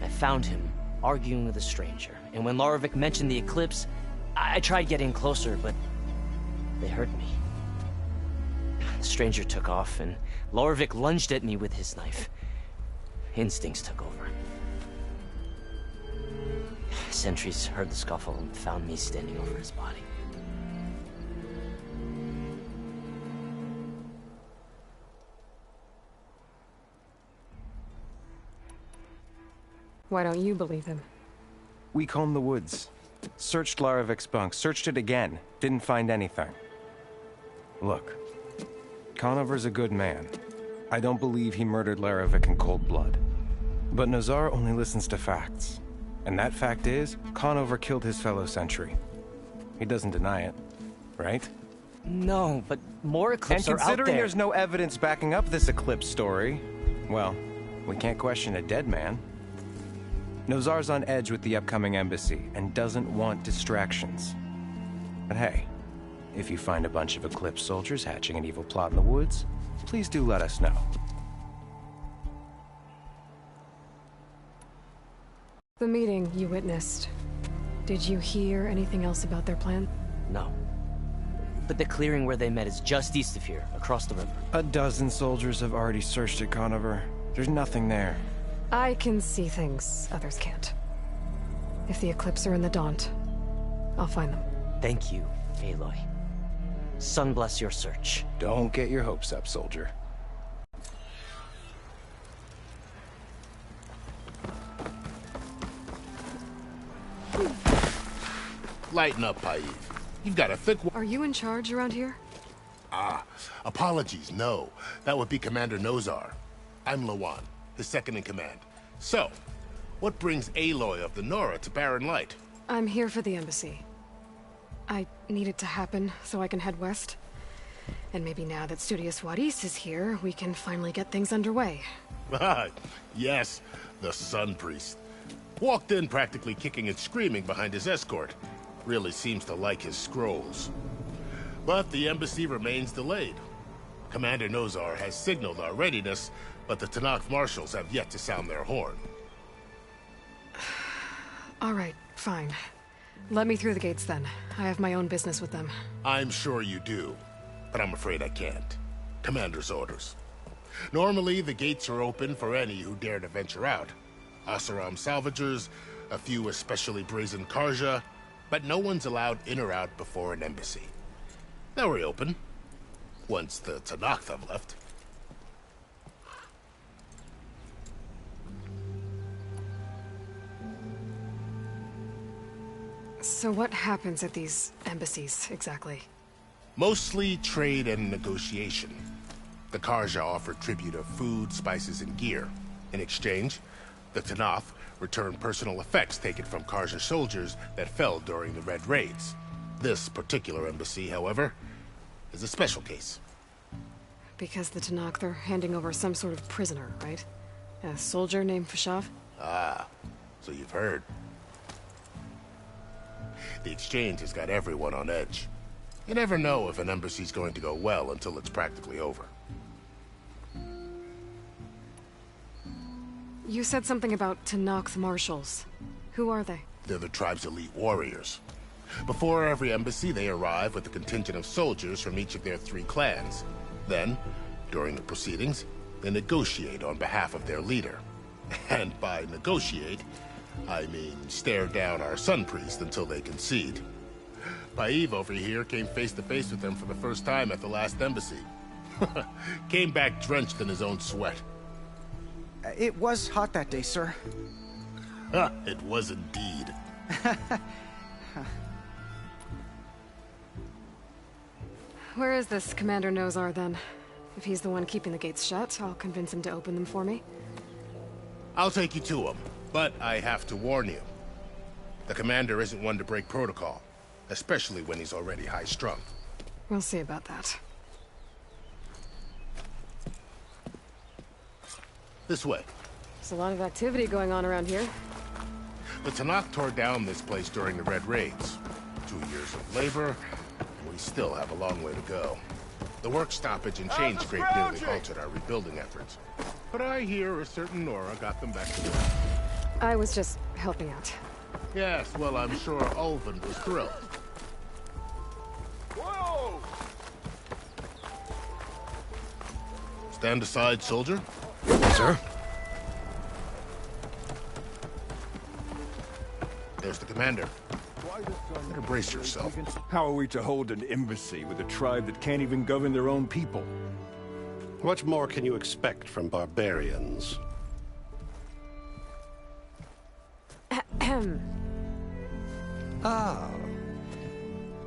I found him arguing with a stranger, and when Lorovic mentioned the Eclipse, I tried getting closer, but they heard me. The stranger took off, and Lorovic lunged at me with his knife. Instincts took over. Sentries heard the scuffle and found me standing over his body. Why don't you believe him? We combed the woods. Searched Larovic's bunk. Searched it again. Didn't find anything. Look. Conover's a good man. I don't believe he murdered Larovic in cold blood. But Nozar only listens to facts. And that fact is, Conover killed his fellow sentry. He doesn't deny it, right? No, but more Eclipse are out there. And considering there's no evidence backing up this Eclipse story, well, we can't question a dead man. Nozar's on edge with the upcoming embassy and doesn't want distractions. But hey, if you find a bunch of Eclipse soldiers hatching an evil plot in the woods, please do let us know. The meeting you witnessed. Did you hear anything else about their plan? No. But the clearing where they met is just east of here, across the river. A dozen soldiers have already searched at Conover. There's nothing there. I can see things others can't. If the Eclipse are in the Daunt, I'll find them. Thank you, Aloy. Sun bless your search. Don't get your hopes up, soldier. Lighten up, Paiv. You've got a thick... Are you in charge around here? Ah, apologies, no. That would be Commander Nozar. I'm Lawan, his second-in-command. So, what brings Aloy of the Nora to Barren Light? I'm here for the embassy. I need it to happen so I can head west. And maybe now that Studious Juarez is here, we can finally get things underway. Yes, the Sun Priest. Walked in practically kicking and screaming behind his escort. Really seems to like his scrolls. But the embassy remains delayed. Commander Nozar has signaled our readiness, but the Tenakth marshals have yet to sound their horn. All right, fine. Let me through the gates then. I have my own business with them. I'm sure you do, but I'm afraid I can't. Commander's orders. Normally, the gates are open for any who dare to venture out. Oseram salvagers, a few especially brazen Karja, but no one's allowed in or out before an embassy. They'll reopen, once the Tenakth have left. So what happens at these embassies, exactly? Mostly trade and negotiation. The Karja offer tribute of food, spices, and gear. In exchange, the Tenakth return personal effects taken from Karja soldiers that fell during the Red Raids. This particular embassy, however, is a special case. Because the Tenakth are handing over some sort of prisoner, right? A soldier named Fashav? Ah, so you've heard. The exchange has got everyone on edge. You never know if an embassy's going to go well until it's practically over. You said something about Tenakth marshals. Who are they? They're the tribe's elite warriors. Before every embassy, they arrive with a contingent of soldiers from each of their 3 clans. Then, during the proceedings, they negotiate on behalf of their leader. And by negotiate, I mean stare down our Sun Priest until they concede. Paiv over here came face to face with them for the first time at the last embassy. Came back drenched in his own sweat. It was hot that day, sir. It was indeed. Where is this Commander Nozar, then? If he's the one keeping the gates shut, I'll convince him to open them for me. I'll take you to him, but I have to warn you. The commander isn't one to break protocol, especially when he's already high-strung. We'll see about that. This way. There's a lot of activity going on around here. The Tenakth tore down this place during the Red Raids. 2 years of labor, and we still have a long way to go. The work stoppage and chain scrape nearly halted our rebuilding efforts. But I hear a certain Nora got them back together. I was just helping out. Yes, well, I'm sure Ulvund was thrilled. Whoa! Stand aside, soldier. Sir? There's the commander. Better brace yourself. How are we to hold an embassy with a tribe that can't even govern their own people? What more can you expect from barbarians? Ah.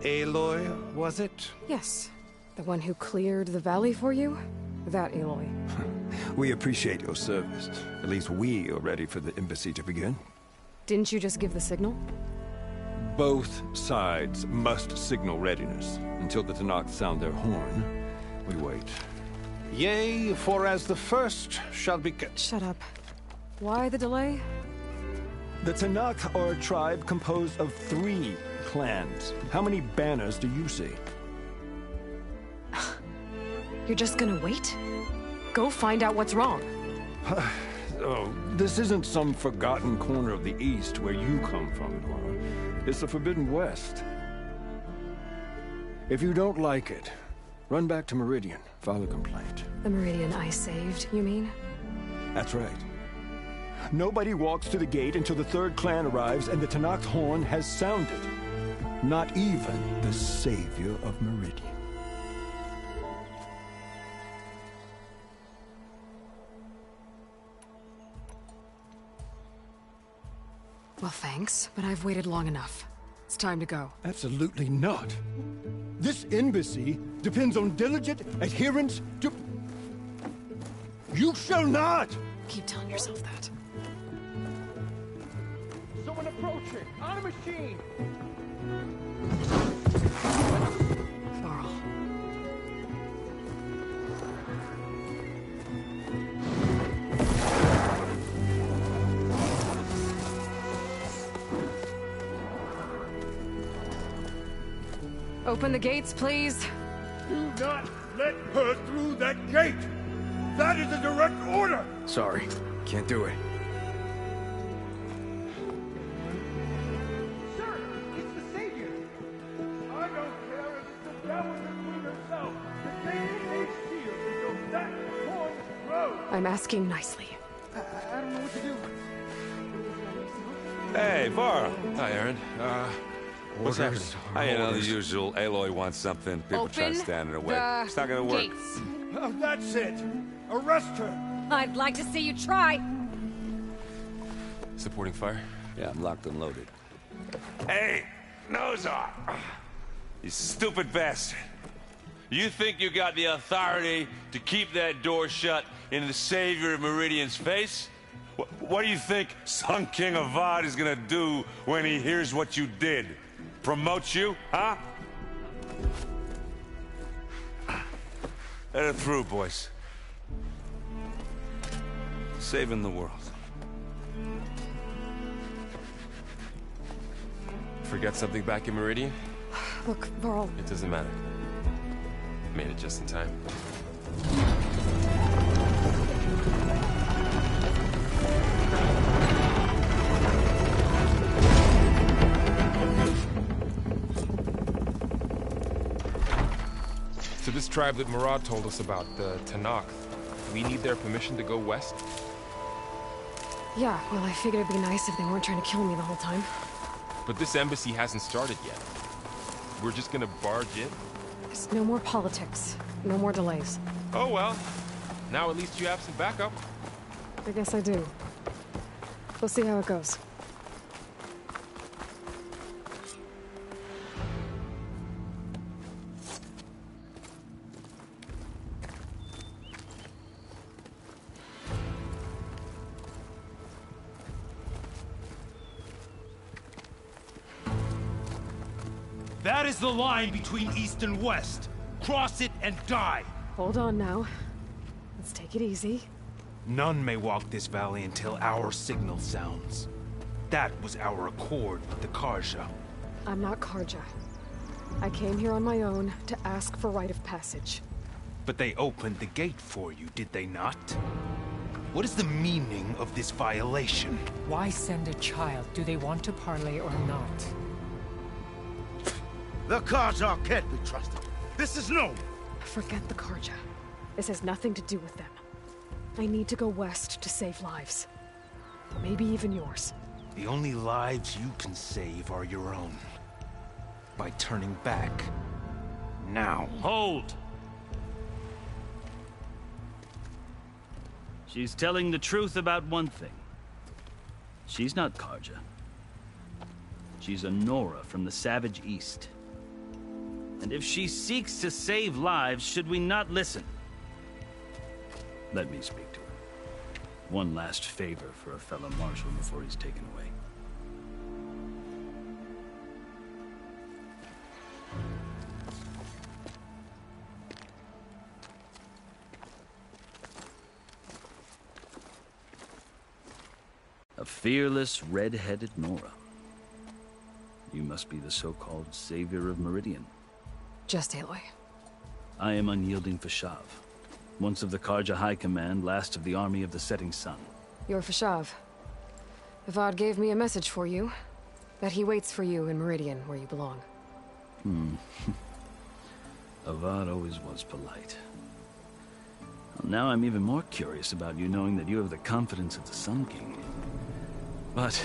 Aloy, was it? Yes. The one who cleared the valley for you? That Aloy. We appreciate your service. At least we are ready for the embassy to begin. Didn't you just give the signal? Both sides must signal readiness. Until the Tenakth sound their horn, we wait. Yea, for as the first shall be... Shut up. Why the delay? The Tenakth are a tribe composed of 3 clans. How many banners do you see? You're just gonna wait? Go find out what's wrong. Oh, this isn't some forgotten corner of the East where you come from, Nora. It's the Forbidden West. If you don't like it, run back to Meridian, file a complaint. The Meridian I saved, you mean? That's right. Nobody walks to the gate until the 3rd clan arrives and the Tenakth horn has sounded. Not even the savior of Meridian. Well, thanks, but I've waited long enough. It's time to go. Absolutely not. This embassy depends on diligent adherence to... You shall not! Keep telling yourself that. Someone approaching! On a machine! Varl. Open the gates, please. Do not let her through that gate! That is a direct order! Sorry, can't do it. Sir, it's the Savior! I don't care if it's the devil the queen herself. The Savior may shield until that horn grows. I'm asking nicely. I don't know what to do. Hey, Varl. Hi, Aaron. What's happening? You know, the usual. Aloy wants something. People try to stand in her way. It's not gonna work. Gates. Oh, that's it! Arrest her! I'd like to see you try. Supporting fire? Yeah, I'm locked and loaded. Hey, Nozar! You stupid bastard. You think you got the authority to keep that door shut in the savior of Meridian's face? What do you think Sun King Avad is gonna do when he hears what you did? Promote you, huh? Let her through, boys. Saving the world. Forget something back in Meridian? Look, Varl. It doesn't matter. Made it just in time. So this tribe that Murad told us about, the Tenakth, we need their permission to go west? Yeah, well, I figured it'd be nice if they weren't trying to kill me the whole time. But this embassy hasn't started yet. We're just gonna barge in? There's no more politics. No more delays. Oh well. Now at least you have some backup. I guess I do. We'll see how it goes. That is the line between East and West. Cross it and die. Hold on now. Let's take it easy. None may walk this valley until our signal sounds. That was our accord with the Carja. I'm not Carja. I came here on my own to ask for rite of passage. But they opened the gate for you, did they not? What is the meaning of this violation? Why send a child? Do they want to parley or not? The Carja can't be trusted. This is known. Forget the Carja. This has nothing to do with them. I need to go west to save lives. Maybe even yours. The only lives you can save are your own. By turning back. Now. Hold! She's telling the truth about one thing. She's not Carja. She's a Nora from the Savage East. And if she seeks to save lives, should we not listen? Let me speak to her. One last favor for a fellow marshal before he's taken away. A fearless, red-headed Nora. You must be the so-called savior of Meridian. Just Aloy. I am Unyielding Fashav, once of the Karja High Command, last of the army of the Setting Sun. You're Fashav. Avad gave me a message for you. That he waits for you in Meridian, where you belong. Avad always was polite. Well, now I'm even more curious about you knowing that you have the confidence of the Sun King. But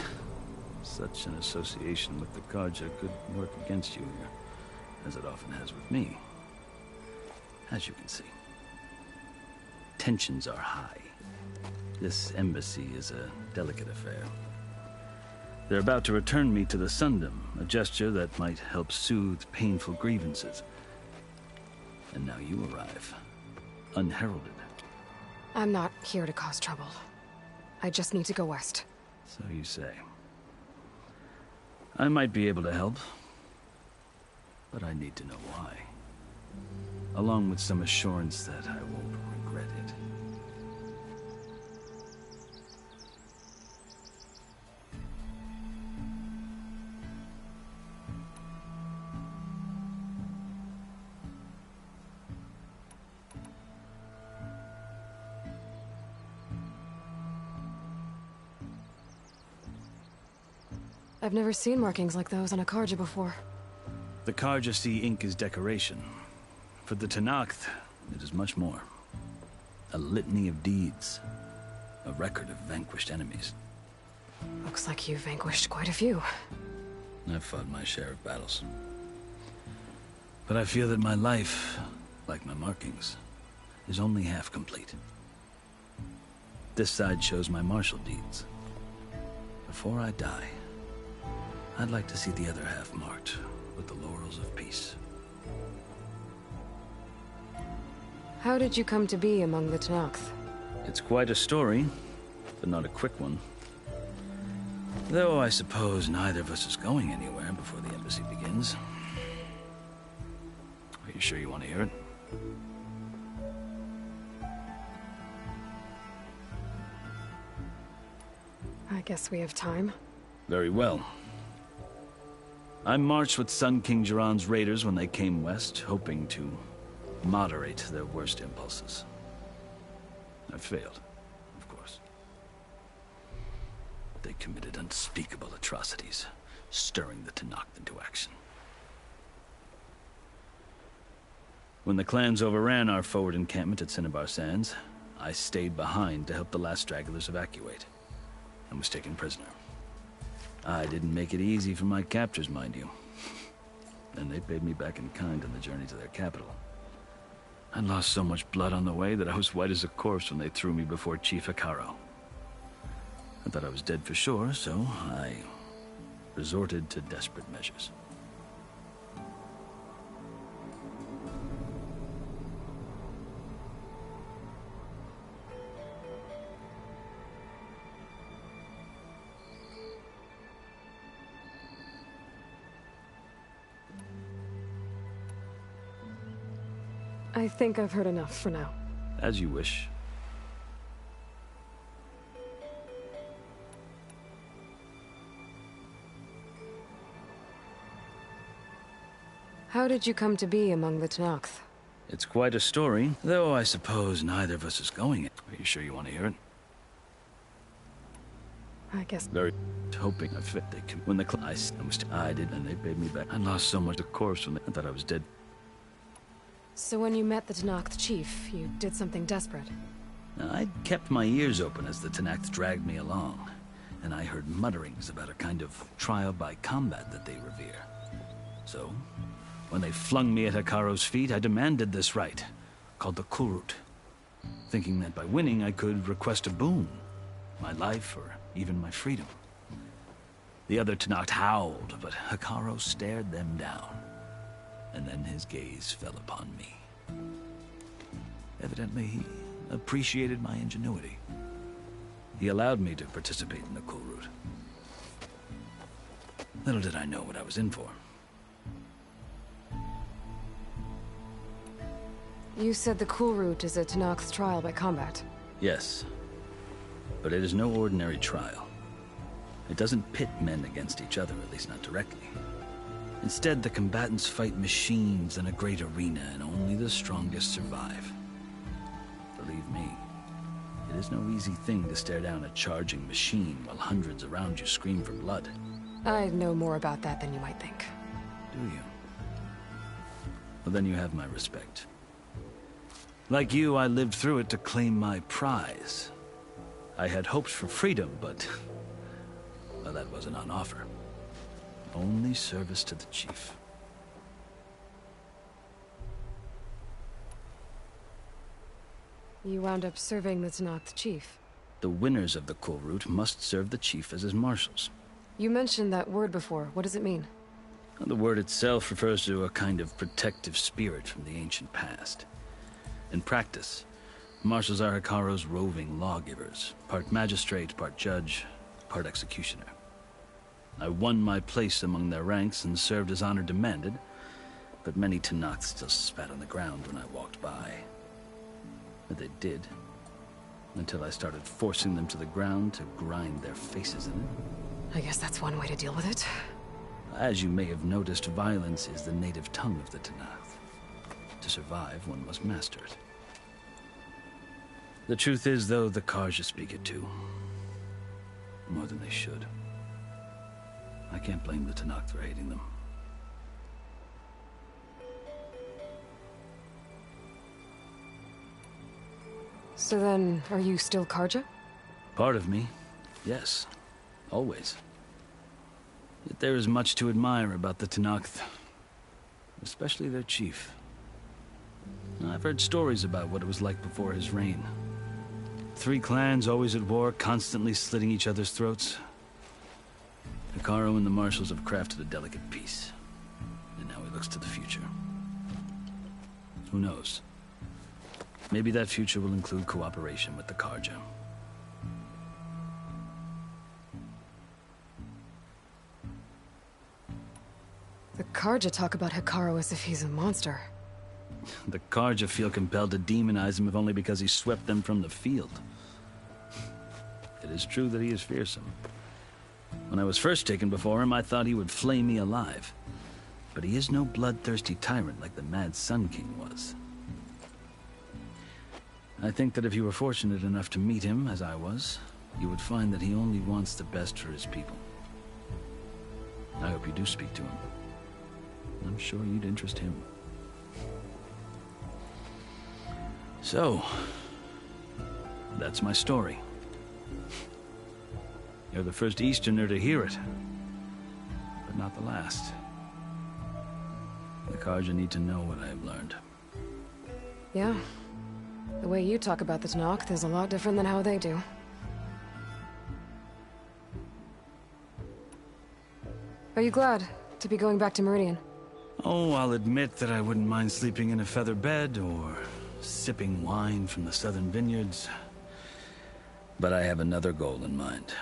such an association with the Karja could work against you here, as it often has with me. As you can see, tensions are high. This embassy is a delicate affair. They're about to return me to the Sundom, a gesture that might help soothe painful grievances. And now you arrive, unheralded. I'm not here to cause trouble. I just need to go west. So you say. I might be able to help, but I need to know why. Along with some assurance that I won't regret it. I've never seen markings like those on a Karja before. The Karja see ink as decoration. For the Tenakth, it is much more. A litany of deeds. A record of vanquished enemies. Looks like you've vanquished quite a few. I've fought my share of battles. But I feel that my life, like my markings, is only half complete. This side shows my martial deeds. Before I die, I'd like to see the other half marked with the laurels of peace. How did you come to be among the Tenakth? It's quite a story, but not a quick one. Though I suppose neither of us is going anywhere before the embassy begins. Are you sure you want to hear it? I guess we have time. Very well. I marched with Sun King Jiran's raiders when they came west, hoping to moderate their worst impulses. I failed, of course. They committed unspeakable atrocities, stirring the Tenakth into action. When the clans overran our forward encampment at Cinnabar Sands, I stayed behind to help the last stragglers evacuate, and was taken prisoner. I didn't make it easy for my captors, mind you. And they paid me back in kind on the journey to their capital. I lost so much blood on the way that I was white as a corpse when they threw me before Chief Hekarro. I thought I was dead for sure, so I resorted to desperate measures. I think I've heard enough for now. As you wish. How did you come to be among the Tenakth? It's quite a story, though I suppose neither of us is going. Are you sure you want to hear it? I guess. Very hoping I fit. They when the I did, and they paid me back. I lost so much, of course, when I thought I was dead. So when you met the Tenakth chief, you did something desperate? I'd kept my ears open as the Tenakth dragged me along, and I heard mutterings about a kind of trial by combat that they revere. So, when they flung me at Hekarro's feet, I demanded this right, called the Kulrut, thinking that by winning I could request a boon, my life or even my freedom. The other Tenakth howled, but Hekarro stared them down, and then his gaze fell upon me. Evidently, he appreciated my ingenuity. He allowed me to participate in the Kulrut. Little did I know what I was in for. You said the Kulrut is a Tenakth's trial by combat. Yes, but it is no ordinary trial. It doesn't pit men against each other, at least not directly. Instead, the combatants fight machines in a great arena, and only the strongest survive. Believe me, it is no easy thing to stare down a charging machine while hundreds around you scream for blood. I know more about that than you might think. Do you? Well, then you have my respect. Like you, I lived through it to claim my prize. I had hopes for freedom, but... well, that wasn't on offer. Only service to the chief. You wound up serving the Tenakth chief. The winners of the Kulrut must serve the chief as his marshals. You mentioned that word before. What does it mean? The word itself refers to a kind of protective spirit from the ancient past. In practice, marshals are Hekarro's roving lawgivers, part magistrate, part judge, part executioner. I won my place among their ranks and served as honor demanded, but many Tenakth still spat on the ground when I walked by. But they did, until I started forcing them to the ground to grind their faces in it. I guess that's one way to deal with it. As you may have noticed, violence is the native tongue of the Tenakth. To survive, one must master it. The truth is, though, the Carja speak it too. More than they should. I can't blame the Tenakth for hating them. So then, are you still Carja? Part of me, yes. Always. Yet there is much to admire about the Tenakth. Especially their chief. I've heard stories about what it was like before his reign. 3 clans always at war, constantly slitting each other's throats. Hekarro and the marshals have crafted a delicate peace. And now he looks to the future. Who knows? Maybe that future will include cooperation with the Carja. The Carja talk about Hekarro as if he's a monster. The Carja feel compelled to demonize him if only because he swept them from the field. It is true that he is fearsome. When I was first taken before him, I thought he would flay me alive. But he is no bloodthirsty tyrant like the Mad Sun King was. I think that if you were fortunate enough to meet him, as I was, you would find that he only wants the best for his people. I hope you do speak to him. I'm sure you'd interest him. So, that's my story. You're the first Easterner to hear it, but not the last. The Carja need to know what I have learned. Yeah. The way you talk about the Tenakth is a lot different than how they do. Are you glad to be going back to Meridian? Oh, I'll admit that I wouldn't mind sleeping in a feather bed or sipping wine from the southern vineyards. But I have another goal in mind.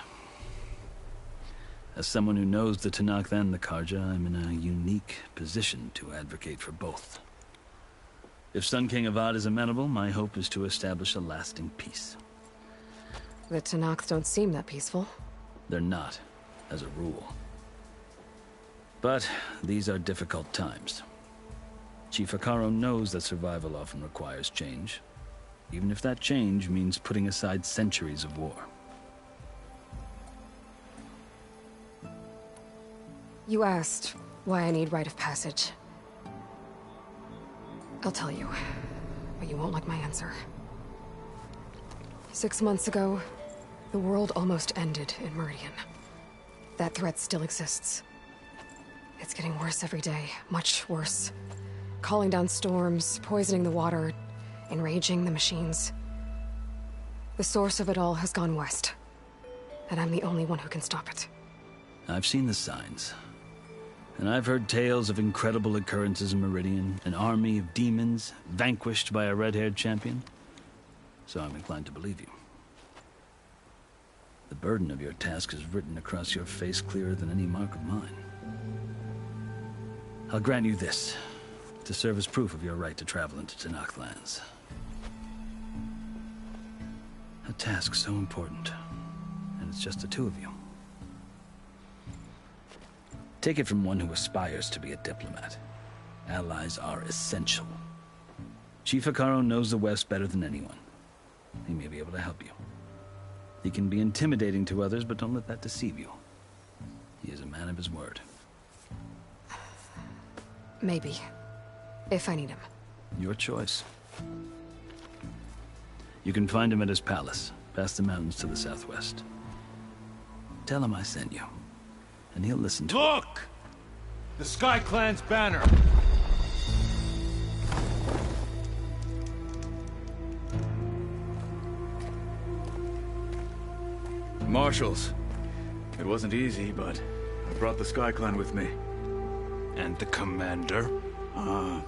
As someone who knows the Tenakth and the Carja, I'm in a unique position to advocate for both. If Sun King Avad is amenable, my hope is to establish a lasting peace. The Tenakth don't seem that peaceful. They're not, as a rule. But these are difficult times. Chief Hekarro knows that survival often requires change, even if that change means putting aside centuries of war. You asked why I need rite of passage. I'll tell you, but you won't like my answer. 6 months ago, the world almost ended in Meridian. That threat still exists. It's getting worse every day, much worse. Calling down storms, poisoning the water, enraging the machines. The source of it all has gone west, and I'm the only one who can stop it. I've seen the signs. And I've heard tales of incredible occurrences in Meridian, an army of demons vanquished by a red-haired champion. So I'm inclined to believe you. The burden of your task is written across your face clearer than any mark of mine. I'll grant you this, to serve as proof of your right to travel into Tenakth lands. A task so important, and it's just the 2 of you. Take it from one who aspires to be a diplomat. Allies are essential. Chief Hekarro knows the West better than anyone. He may be able to help you. He can be intimidating to others, but don't let that deceive you. He is a man of his word. Maybe. If I need him. Your choice. You can find him at his palace, past the mountains to the southwest. Tell him I sent you, and he'll listen to Look! The Sky Clan's banner! Marshals. It wasn't easy, but I brought the Sky Clan with me. And the commander? No.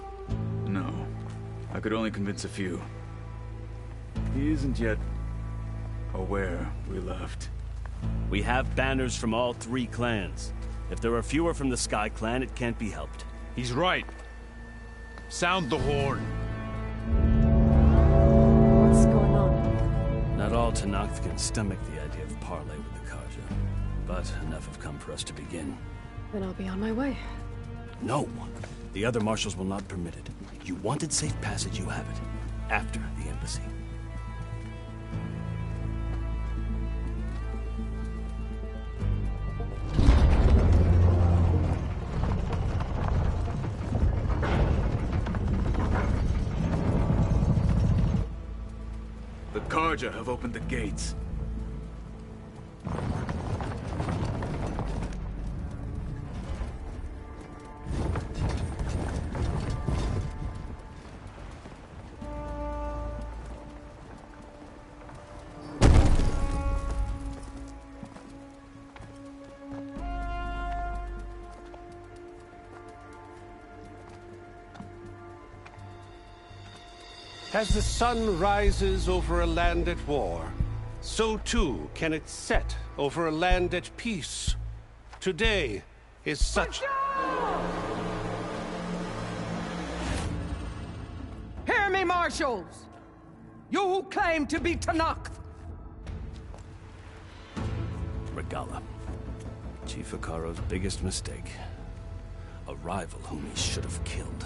I could only convince a few. He isn't yet aware we left. We have banners from all 3 clans. If there are fewer from the Sky Clan, it can't be helped. He's right. Sound the horn. What's going on? Not all Tenakth can stomach the idea of parley with the Carja, but enough have come for us to begin. Then I'll be on my way. No! The other marshals will not permit it. You wanted safe passage, you have it. After the embassy. The Carja have opened the gates. As the sun rises over a land at war, so too can it set over a land at peace. Today is such... Hear me, marshals! You who claim to be Tenakth! Regalla. Chief Hekarro's biggest mistake. A rival whom he should have killed.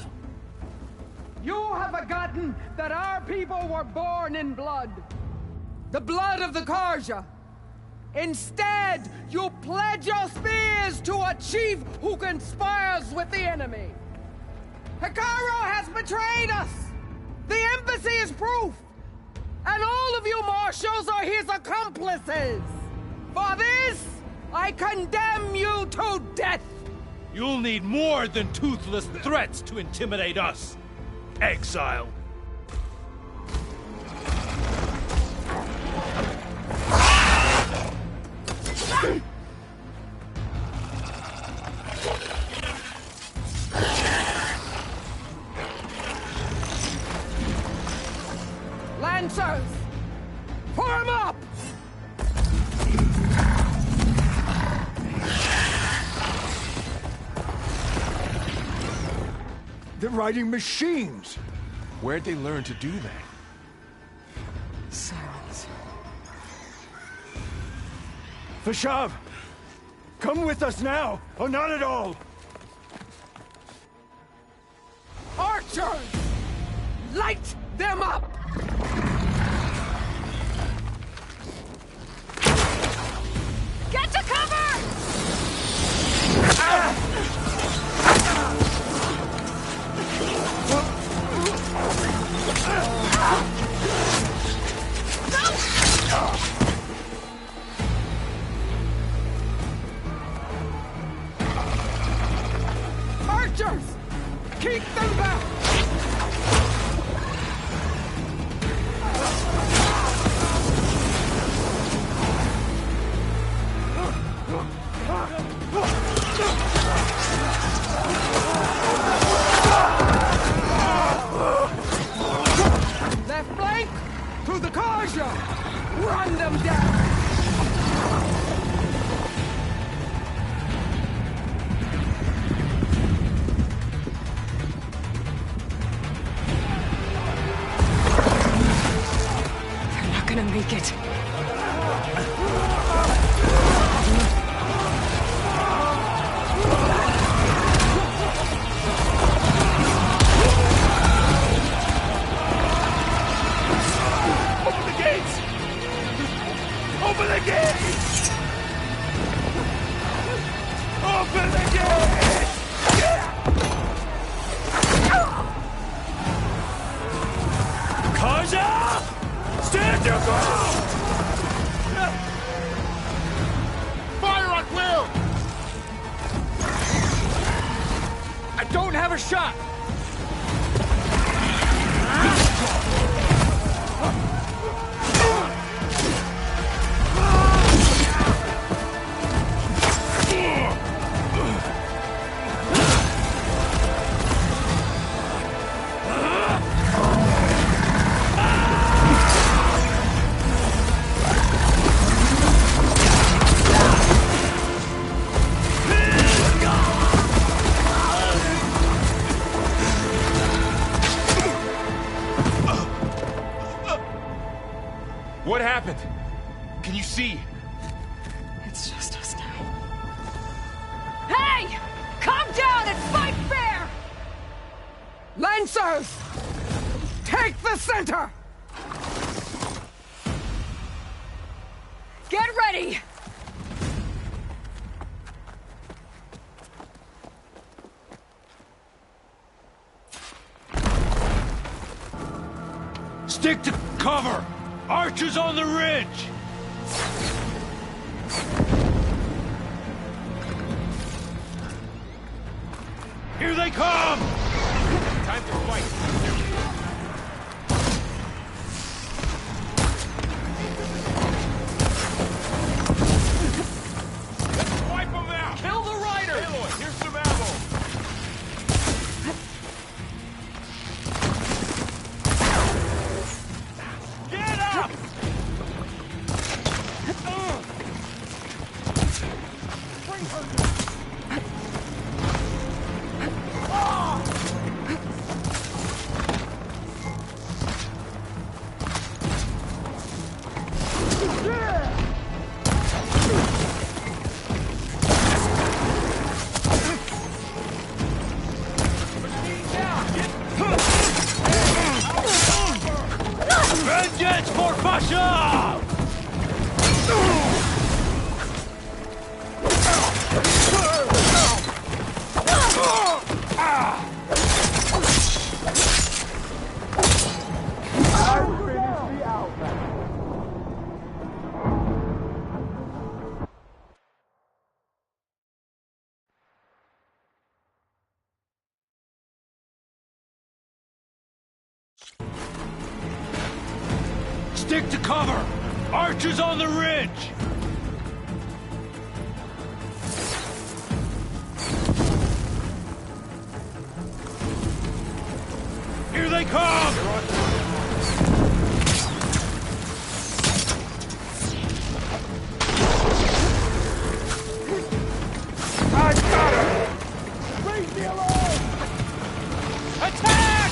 You have forgotten that our people were born in blood. The blood of the Carja. Instead, you pledge your spears to a chief who conspires with the enemy. Hekarro has betrayed us! The embassy is proof! And all of you marshals are his accomplices! For this, I condemn you to death! You'll need more than toothless threats to intimidate us! Exile! Lancers! Form up! They're riding machines! Where'd they learn to do that? Silence. Vashav! Come with us now, or not at all! Archers! Light them up! Get to cover! Archers! Keep them back! Left flank! To the Carja! Run them down! They're not gonna make it. don't have a shot! What happened? Can you see? It's just us now. Hey! Calm down and fight fair! Lancers! Take the center! Get ready! Stick to cover! Archers on the ridge! Here they come! Time to fight! Wipe them out! Kill the rider! Aloy, here's some ammo! Get up! Vengeance for Pasha! Stick to cover! Archers on the ridge! Here they come! I got him! Leave me alone! Attack!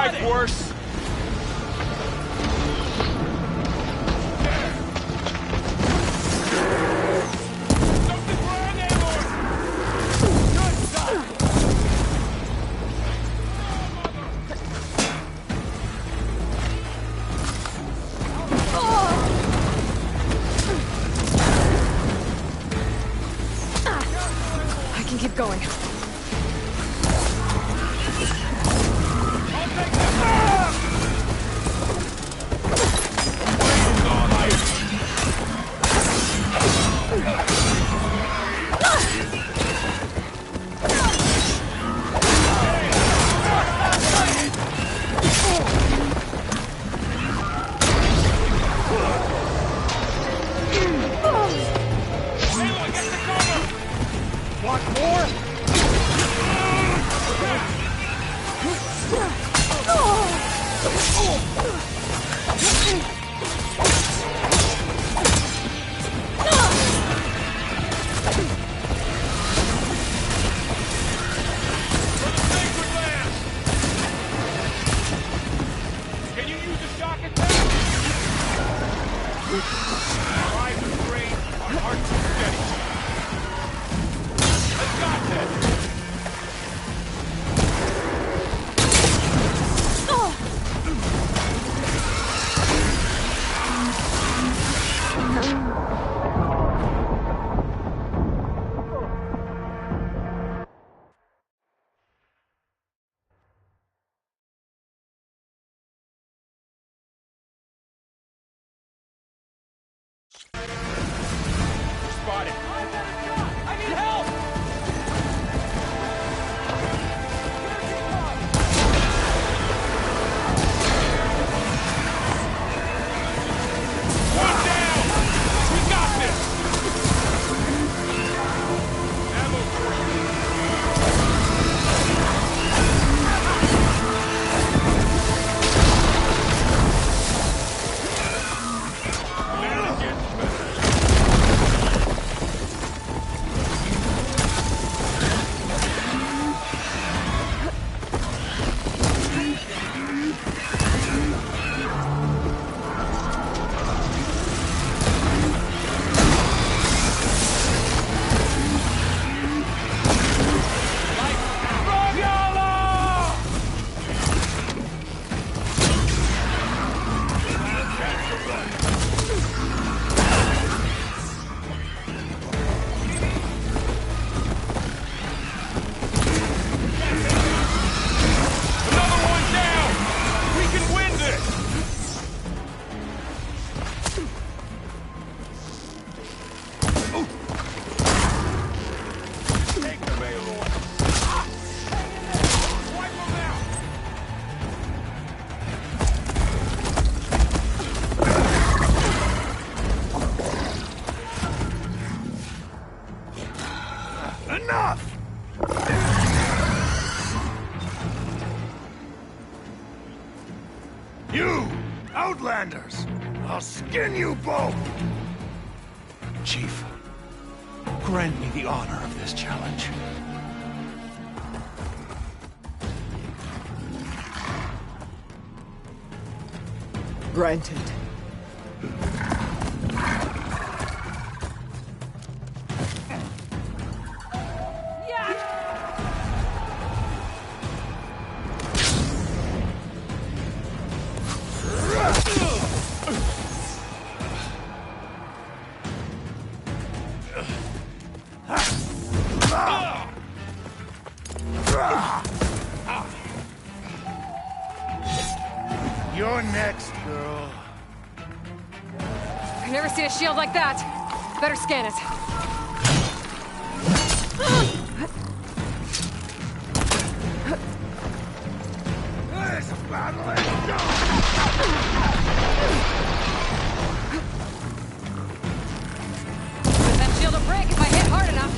Triforce! I can keep going. Can you use a shock attack? Five and three are hard to steady. I got this. Spotted. I need help! One down! We got this! Ammo Enough! You, Outlanders! I'll skin you both! Chief, grant me the honor of this challenge. Granted. You're next, girl. I've never seen a shield like that. Better scan it. There's a battle. That shield will break if I hit hard enough.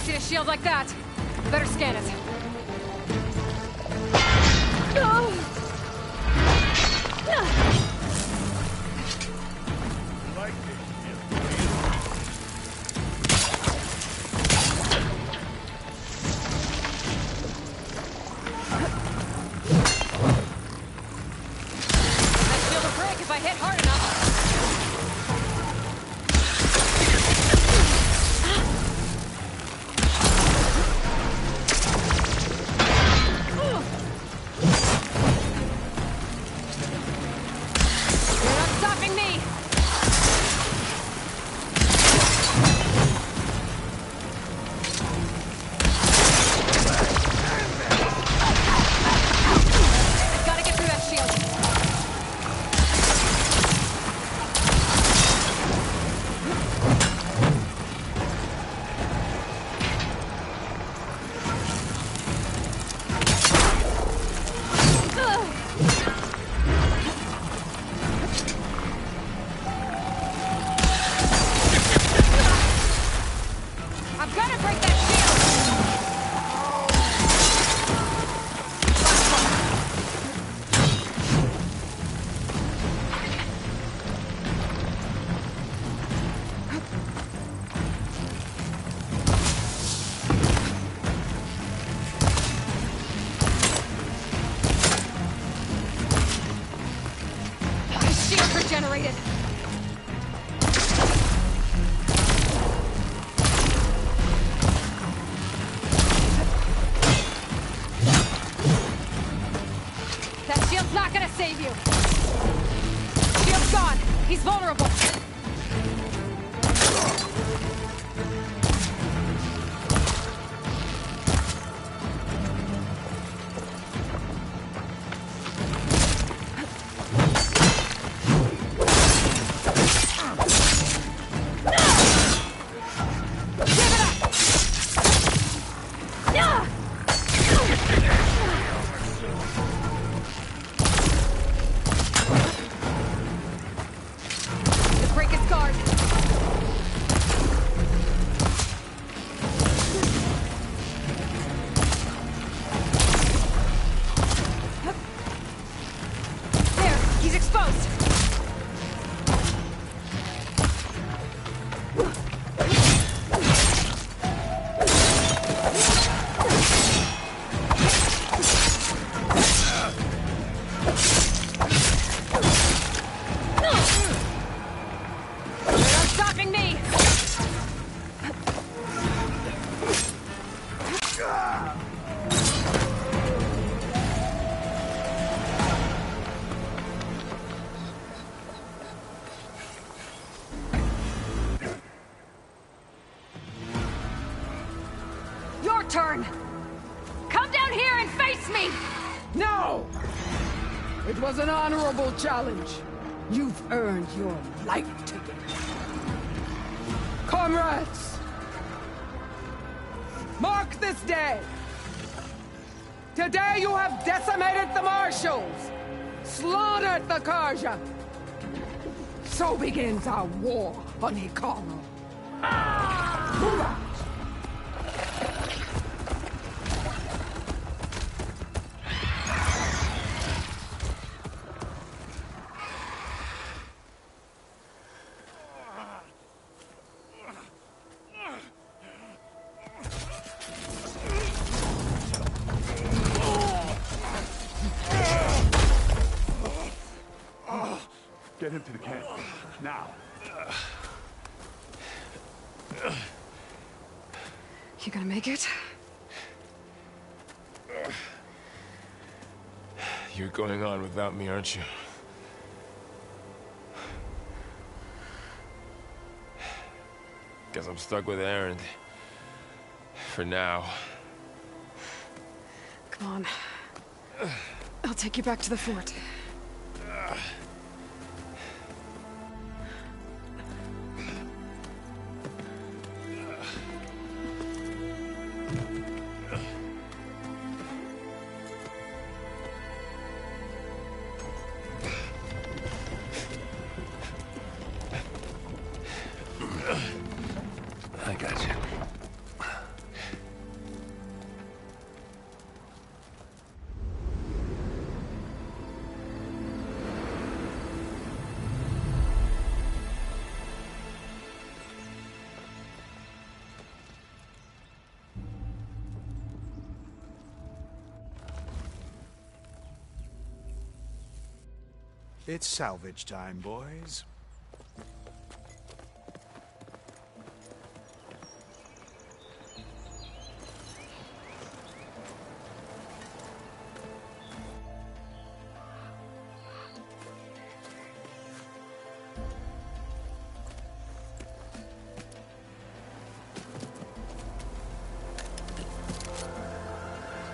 seen a shield like that. Better scan it. Generated. That shield's not gonna save you. Shield's gone. He's vulnerable. Turn! Come down here and face me! No! It was an honorable challenge. You've earned your life ticket. Comrades! Mark this day! Today you have decimated the Marshals! Slaughtered the Carja! So begins our war on Hikaru. Move out! Get him to the camp. Now. You gonna make it? You're going on without me, aren't you? Guess I'm stuck with Erend. For now. Come on. I'll take you back to the fort. I got you. It's salvage time, boys.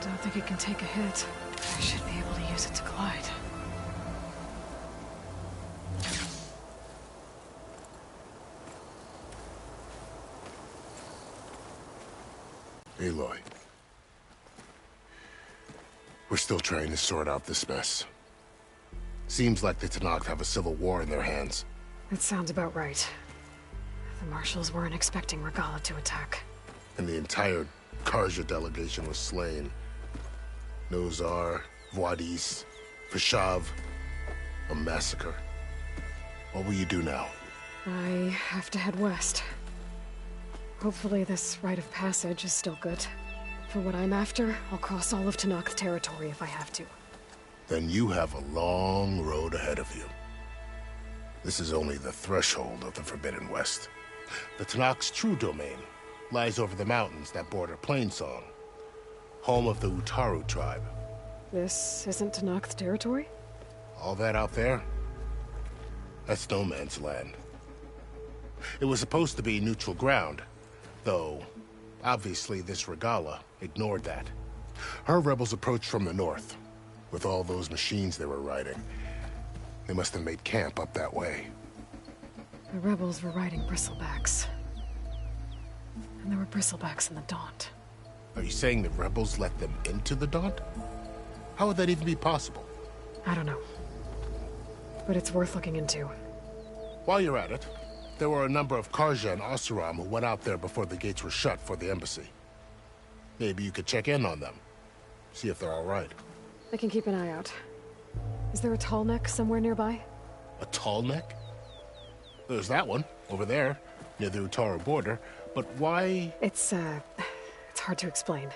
Don't think it can take a hit. I should be able to use it to glide. Aloy. We're still trying to sort out this mess. Seems like the Tenakth have a civil war in their hands. That sounds about right. The Marshals weren't expecting Regalla to attack. And the entire Carja delegation was slain. Nozar, Vuadis, Fashav. A massacre. What will you do now? I have to head west. Hopefully this rite of passage is still good. For what I'm after, I'll cross all of Tenakth territory if I have to. Then you have a long road ahead of you. This is only the threshold of the Forbidden West. The Tenakth's true domain lies over the mountains that border Plainsong, home of the Utaru tribe. This isn't Tenakth territory? All that out there? That's no man's land. It was supposed to be neutral ground, though obviously this Regalla ignored that. Her rebels approached from the north, with all those machines they were riding. They must have made camp up that way. The rebels were riding bristlebacks. And there were bristlebacks in the Daunt. Are you saying the rebels let them into the Daunt? How would that even be possible? I don't know. But it's worth looking into. While you're at it, there were a number of Carja and Oseram who went out there before the gates were shut for the embassy. Maybe you could check in on them. See if they're all right. I can keep an eye out. Is there a tall neck somewhere nearby? A tall neck? There's that one, over there, near the Utaru border. But why? It's hard to explain.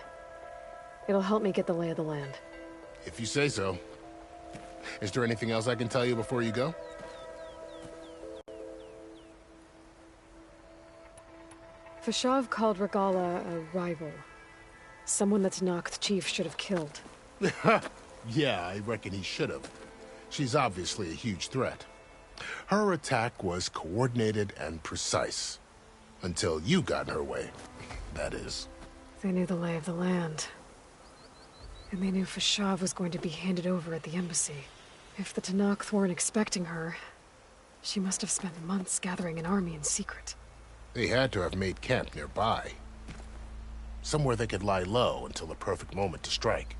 It'll help me get the lay of the land. If you say so. Is there anything else I can tell you before you go? Fashav called Regalla a rival. Someone that Tenakth chief should have killed. Yeah, I reckon he should have. She's obviously a huge threat. Her attack was coordinated and precise. Until you got in her way, that is. They knew the lay of the land. And they knew Fashav was going to be handed over at the embassy. If the Tenakth weren't expecting her, she must have spent months gathering an army in secret. They had to have made camp nearby. Somewhere they could lie low until the perfect moment to strike.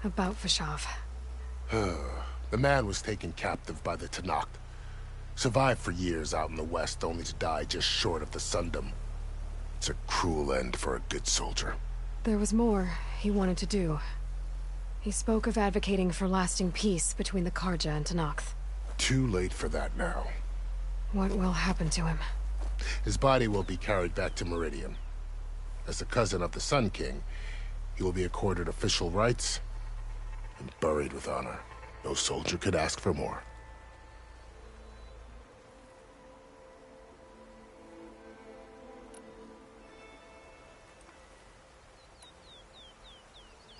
About Fashav. The man was taken captive by the Tenakth. Survived for years out in the west, only to die just short of the Sundom. It's a cruel end for a good soldier. There was more he wanted to do. He spoke of advocating for lasting peace between the Carja and Tenakth. Too late for that now. What will happen to him? His body will be carried back to Meridian. As a cousin of the Sun King, he will be accorded official rights and buried with honor. No soldier could ask for more.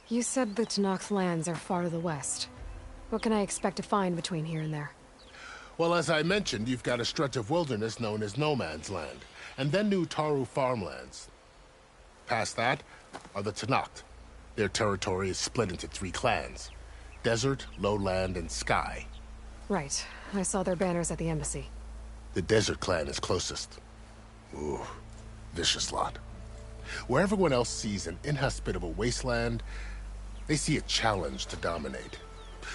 You said the Tenakth lands are far to the west. What can I expect to find between here and there? Well, as I mentioned, you've got a stretch of wilderness known as No Man's Land, and then New Taru farmlands. Past that are the Tenakth. Their territory is split into 3 clans: Desert, Lowland, and Sky. Right. I saw their banners at the embassy. The Desert clan is closest. Ooh, vicious lot. Where everyone else sees an inhospitable wasteland, they see a challenge to dominate.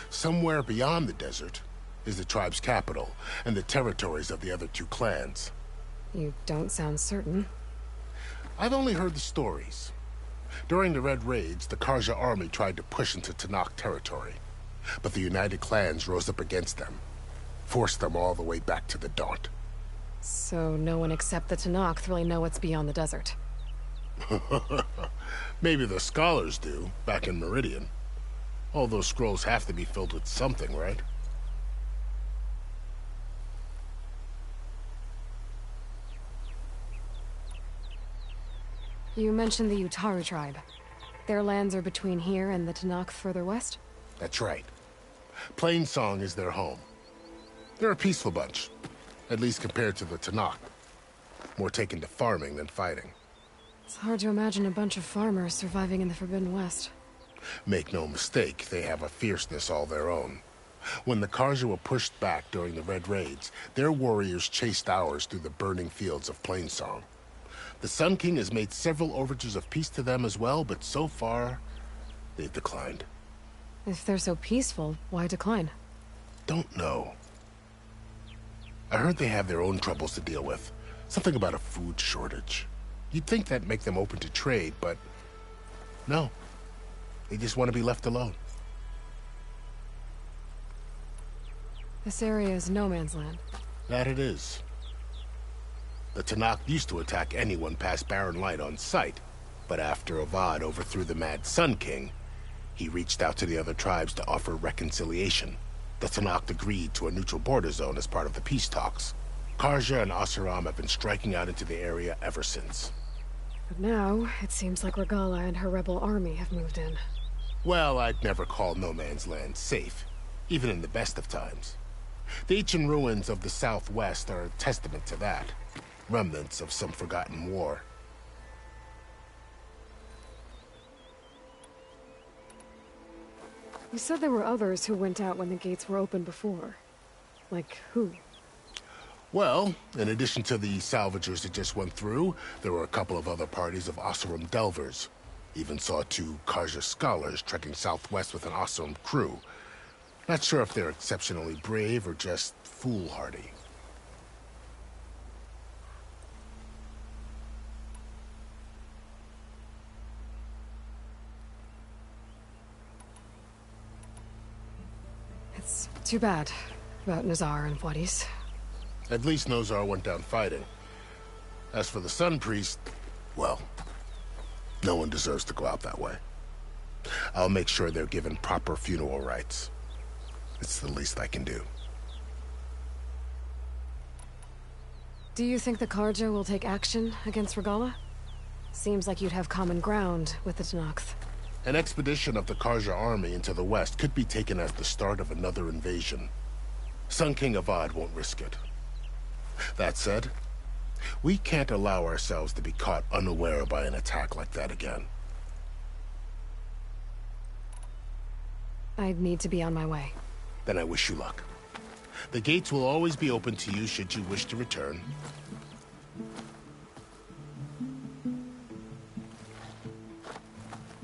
Somewhere beyond the desert is the tribe's capital and the territories of the other 2 clans. You don't sound certain. I've only heard the stories. During the Red Raids, the Karja army tried to push into Tenakth territory, but the United Clans rose up against them, forced them all the way back to the Daunt. So no one except the Tenakth really know what's beyond the desert. Maybe the scholars do, back in Meridian. All those scrolls have to be filled with something, right? You mentioned the Utaru tribe. Their lands are between here and the Tenakth further west? That's right. Plainsong is their home. They're a peaceful bunch, at least compared to the Tenakth. More taken to farming than fighting. It's hard to imagine a bunch of farmers surviving in the Forbidden West. Make no mistake, they have a fierceness all their own. When the Karja were pushed back during the Red Raids, their warriors chased ours through the burning fields of Plainsong. The Sun King has made several overtures of peace to them as well, but so far, they've declined. If they're so peaceful, why decline? Don't know. I heard they have their own troubles to deal with. Something about a food shortage. You'd think that'd make them open to trade, but no. They just want to be left alone. This area is no man's land. That it is. The Tenakth used to attack anyone past Barren Light on sight, but after Avad overthrew the Mad Sun King, he reached out to the other tribes to offer reconciliation. The Tenakth agreed to a neutral border zone as part of the peace talks. Karja and Oseram have been striking out into the area ever since. But now, it seems like Regalla and her rebel army have moved in. Well, I'd never call no man's land safe, even in the best of times. The ancient ruins of the Southwest are a testament to that. Remnants of some forgotten war. You said there were others who went out when the gates were open before. Like who? Well, in addition to the salvagers that just went through, there were a couple of other parties of Oseram delvers. Even saw 2 Karja scholars trekking southwest with an Oseram crew. Not sure if they're exceptionally brave or just foolhardy. It's too bad about Nazar and Wadis. At least Nozar went down fighting. As for the Sun Priest, well, no one deserves to go out that way. I'll make sure they're given proper funeral rites. It's the least I can do. Do you think the Karja will take action against Regalla? Seems like you'd have common ground with the Tenakth. An expedition of the Karja army into the west could be taken as the start of another invasion. Sun King Avad won't risk it. That said, we can't allow ourselves to be caught unaware by an attack like that again. I'd need to be on my way. Then I wish you luck. The gates will always be open to you should you wish to return.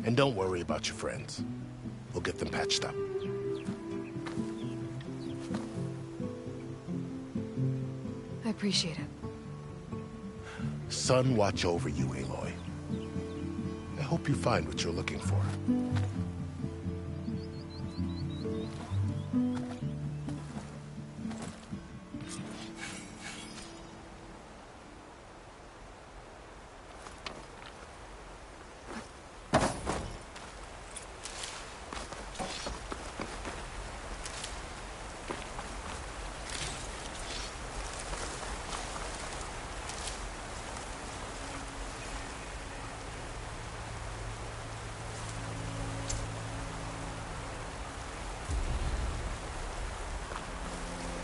And don't worry about your friends. We'll get them patched up. I appreciate it. Sun watch over you, Aloy. I hope you find what you're looking for.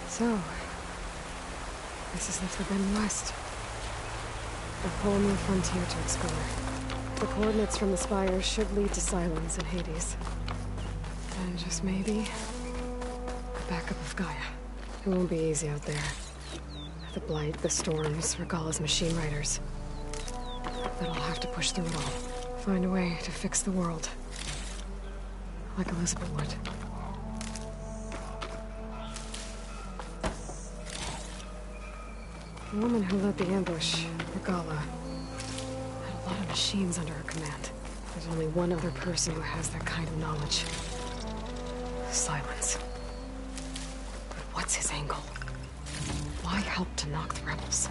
So, this is the Forbidden West. A whole new frontier to explore. The coordinates from the spire should lead to Silence and Hades. And just maybe, a backup of Gaia. It won't be easy out there. The Blight, the Storms, Regalla's machine riders. But I'll have to push through it all. Find a way to fix the world. Like Elizabeth would. The woman who led the ambush, Regalla, had a lot of machines under her command. There's only one other person who has that kind of knowledge. Silence. But what's his angle? Why help to knock the rebels?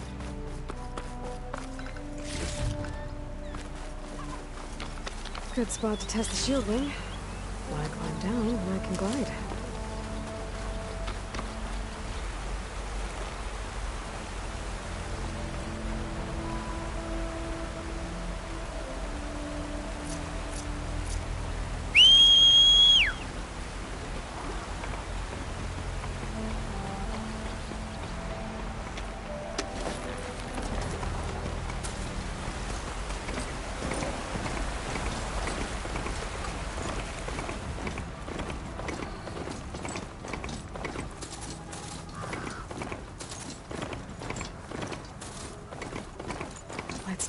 Good spot to test the shield wing. Why climb down when I can glide?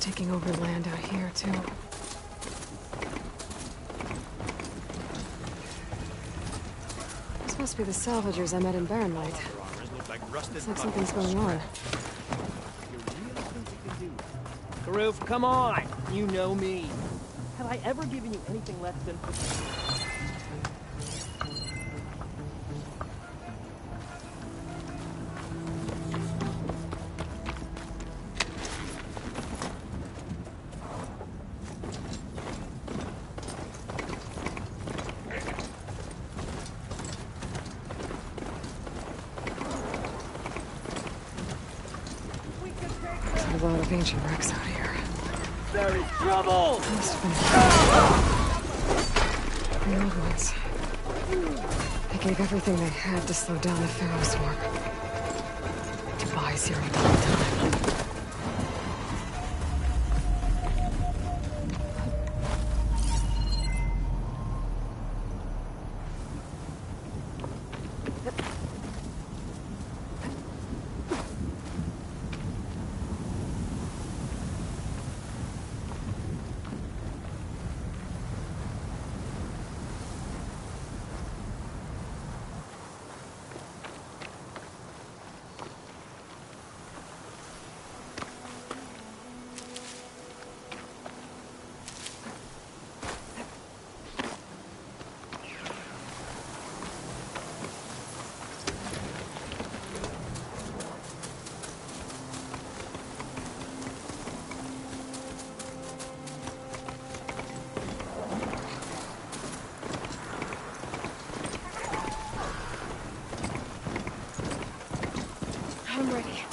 Taking over land out here, too. This must be the salvagers I met in Barren Light. Looks like something's going on. Karoof, come on! You know me. Have I ever given you anything less than... A lot of ancient wrecks out here. They're in trouble! Must have been the old ones. They gave everything they had to slow down the Pharaoh swarm. To buy Zero Dawn time. I'm ready.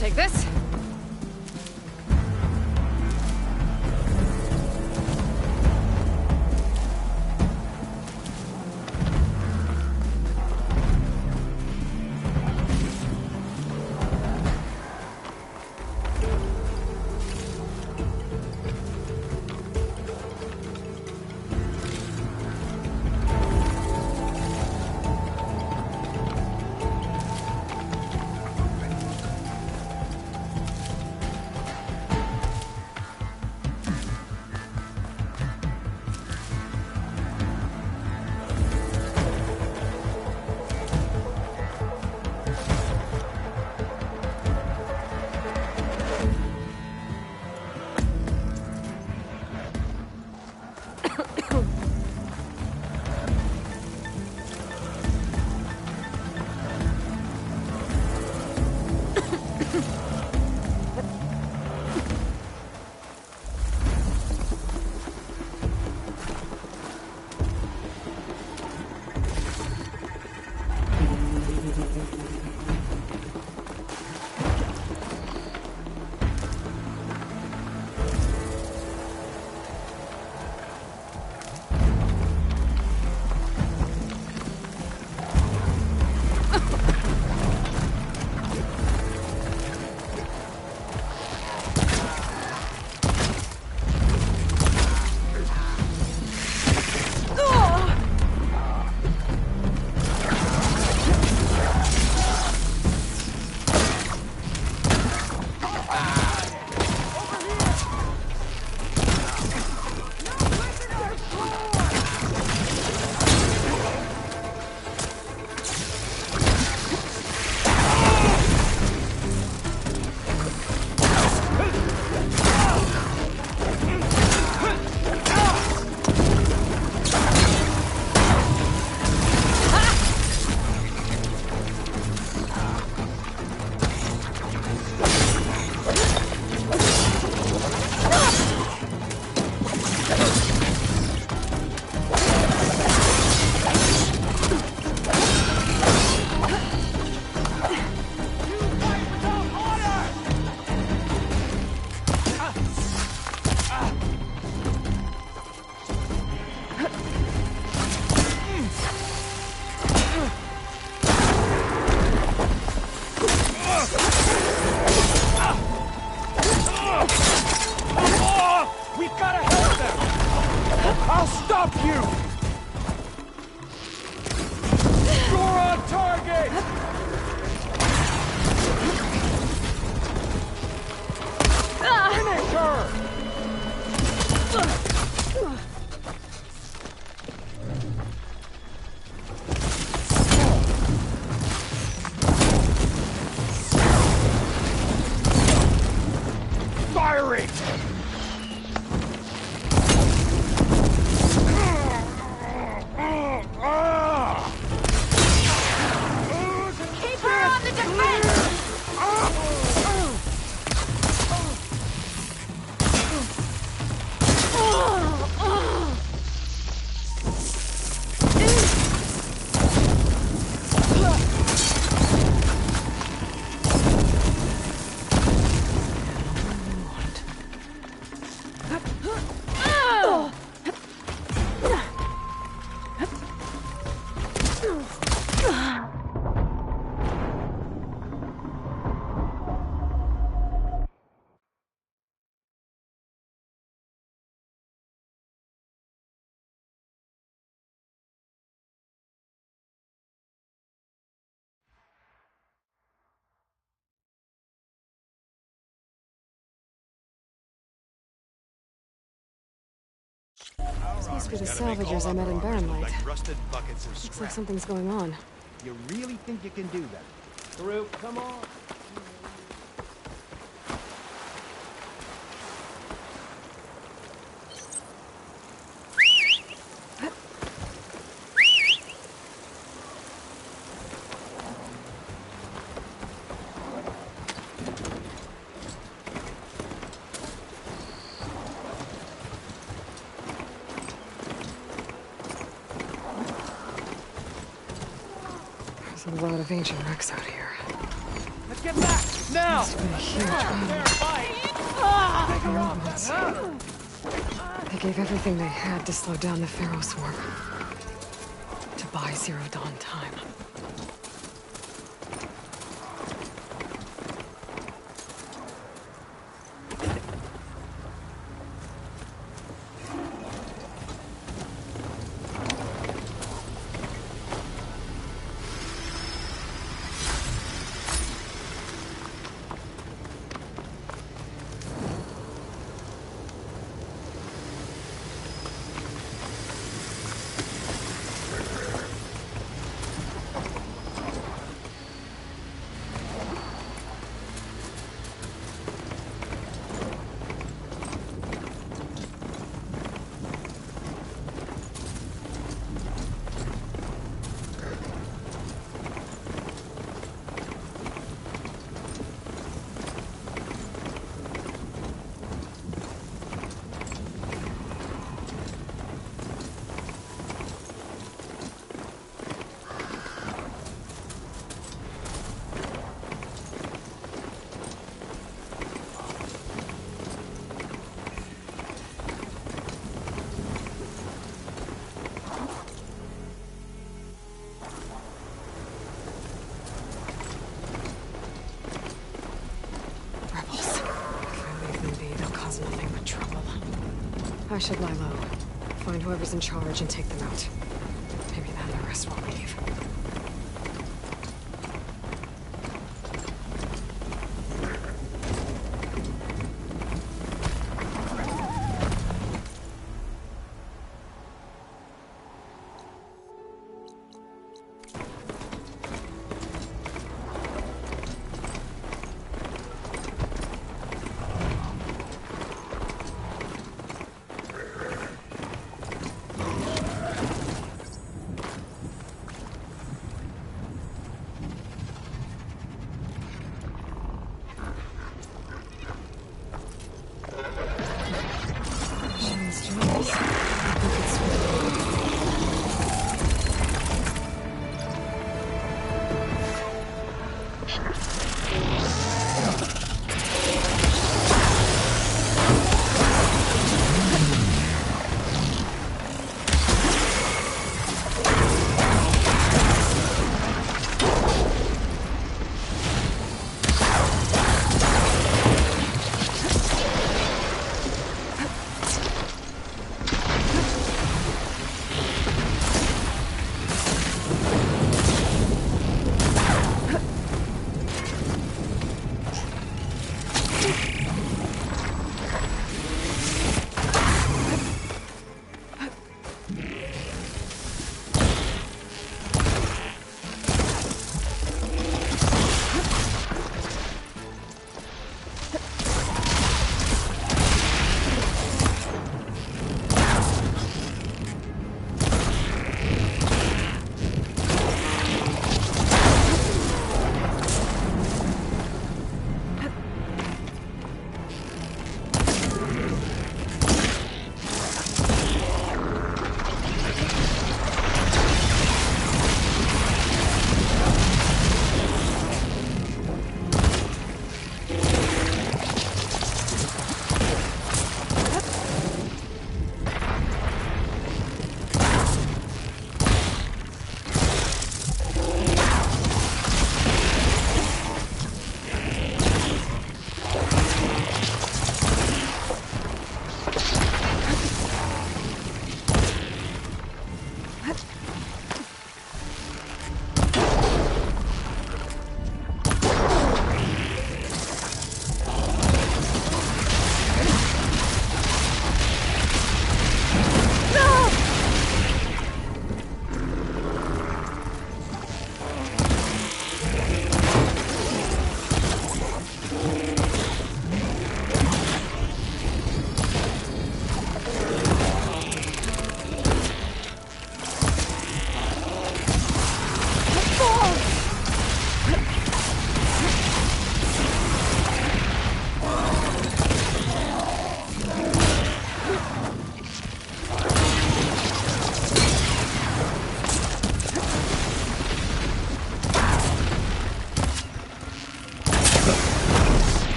Take this. I'll stop you! Supposed to be the salvagers I met in Barrenlight. Like rusted buckets of Looks scrap. like something's going on. You really think you can do that? Karuk, come on. There's a lot of ancient wrecks out here. Let's get back! Now! Must be a huge problem. They gave everything they had to slow down the Pharaoh swarm. To buy Zero Dawn time. I should lie low. Find whoever's in charge and take them out. Maybe then the rest will leave.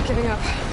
Giving up.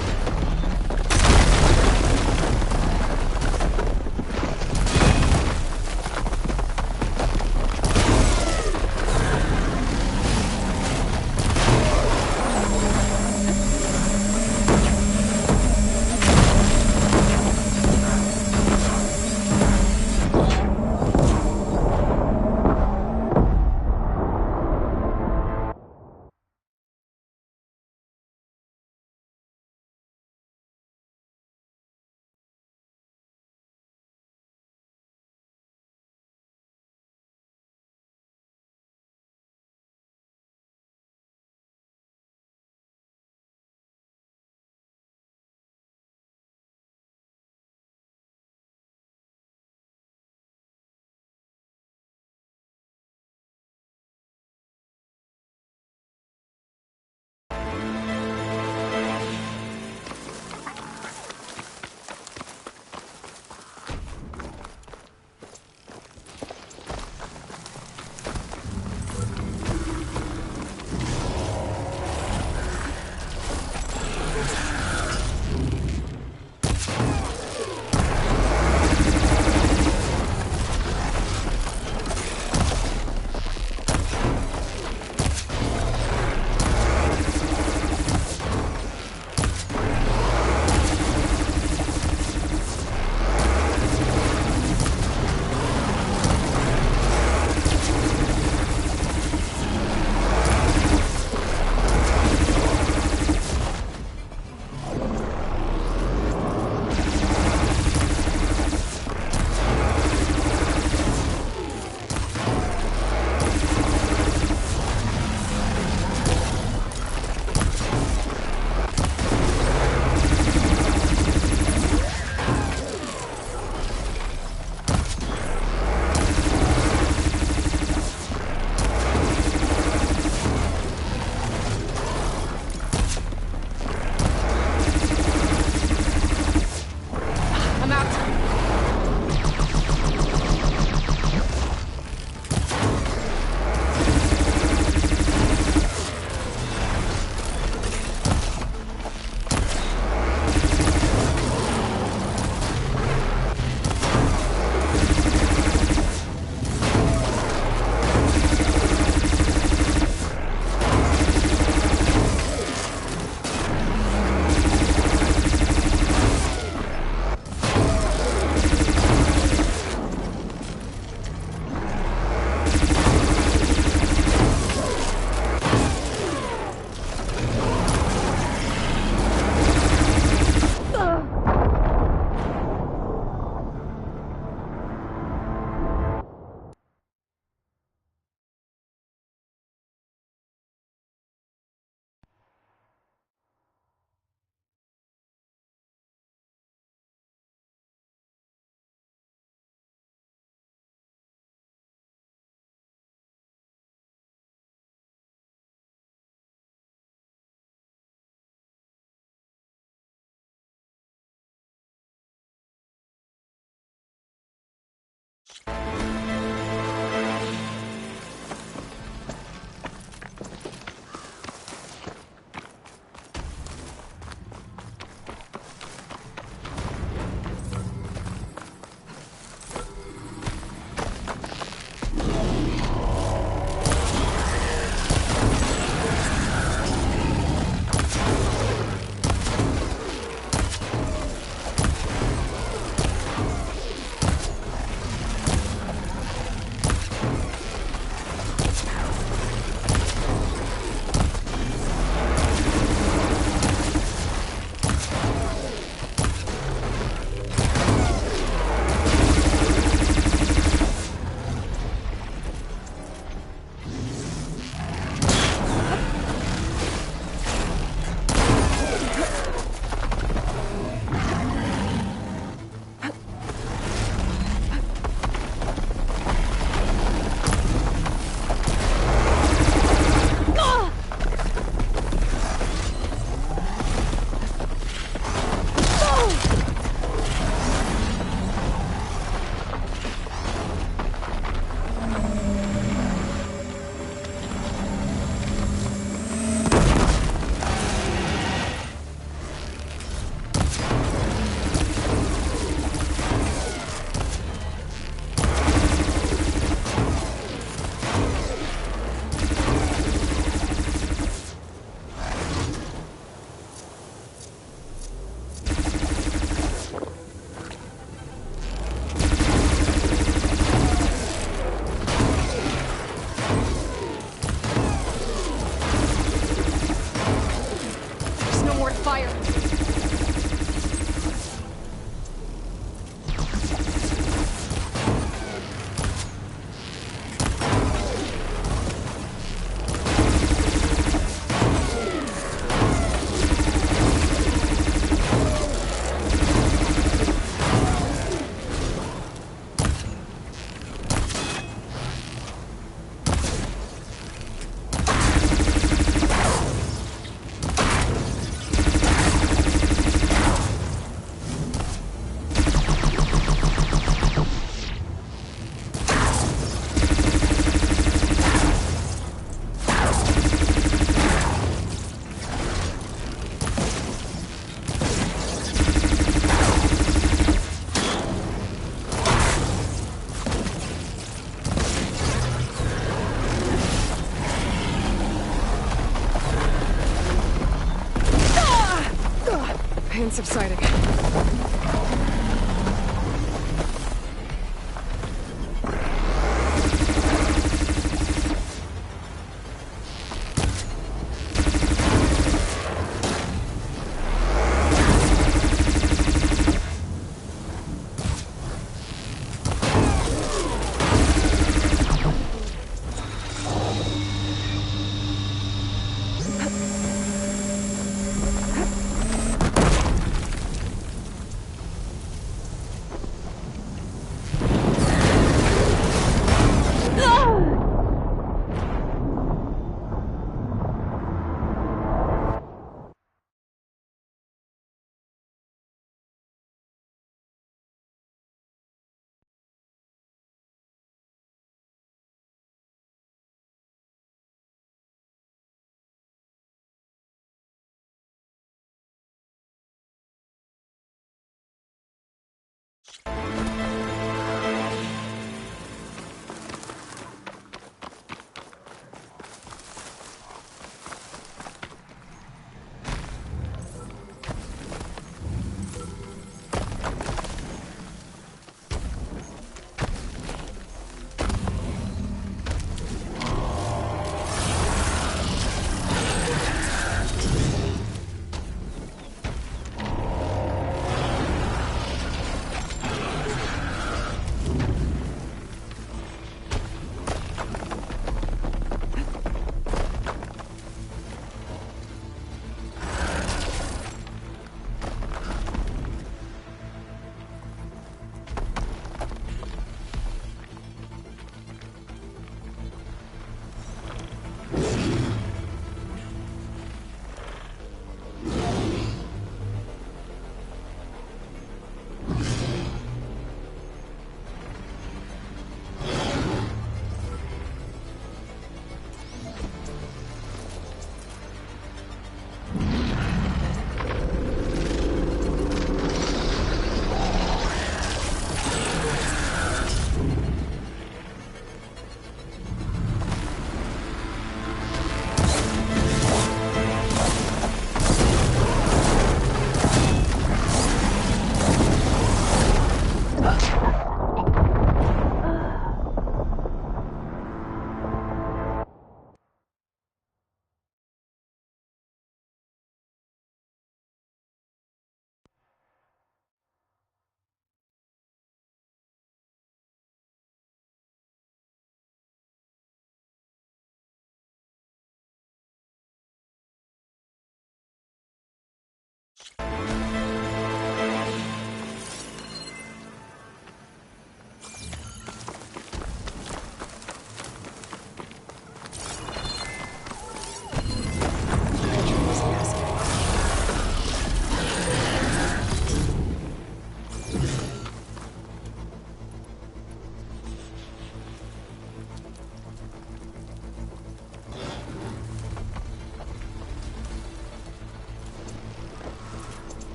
fire! Pain subsiding.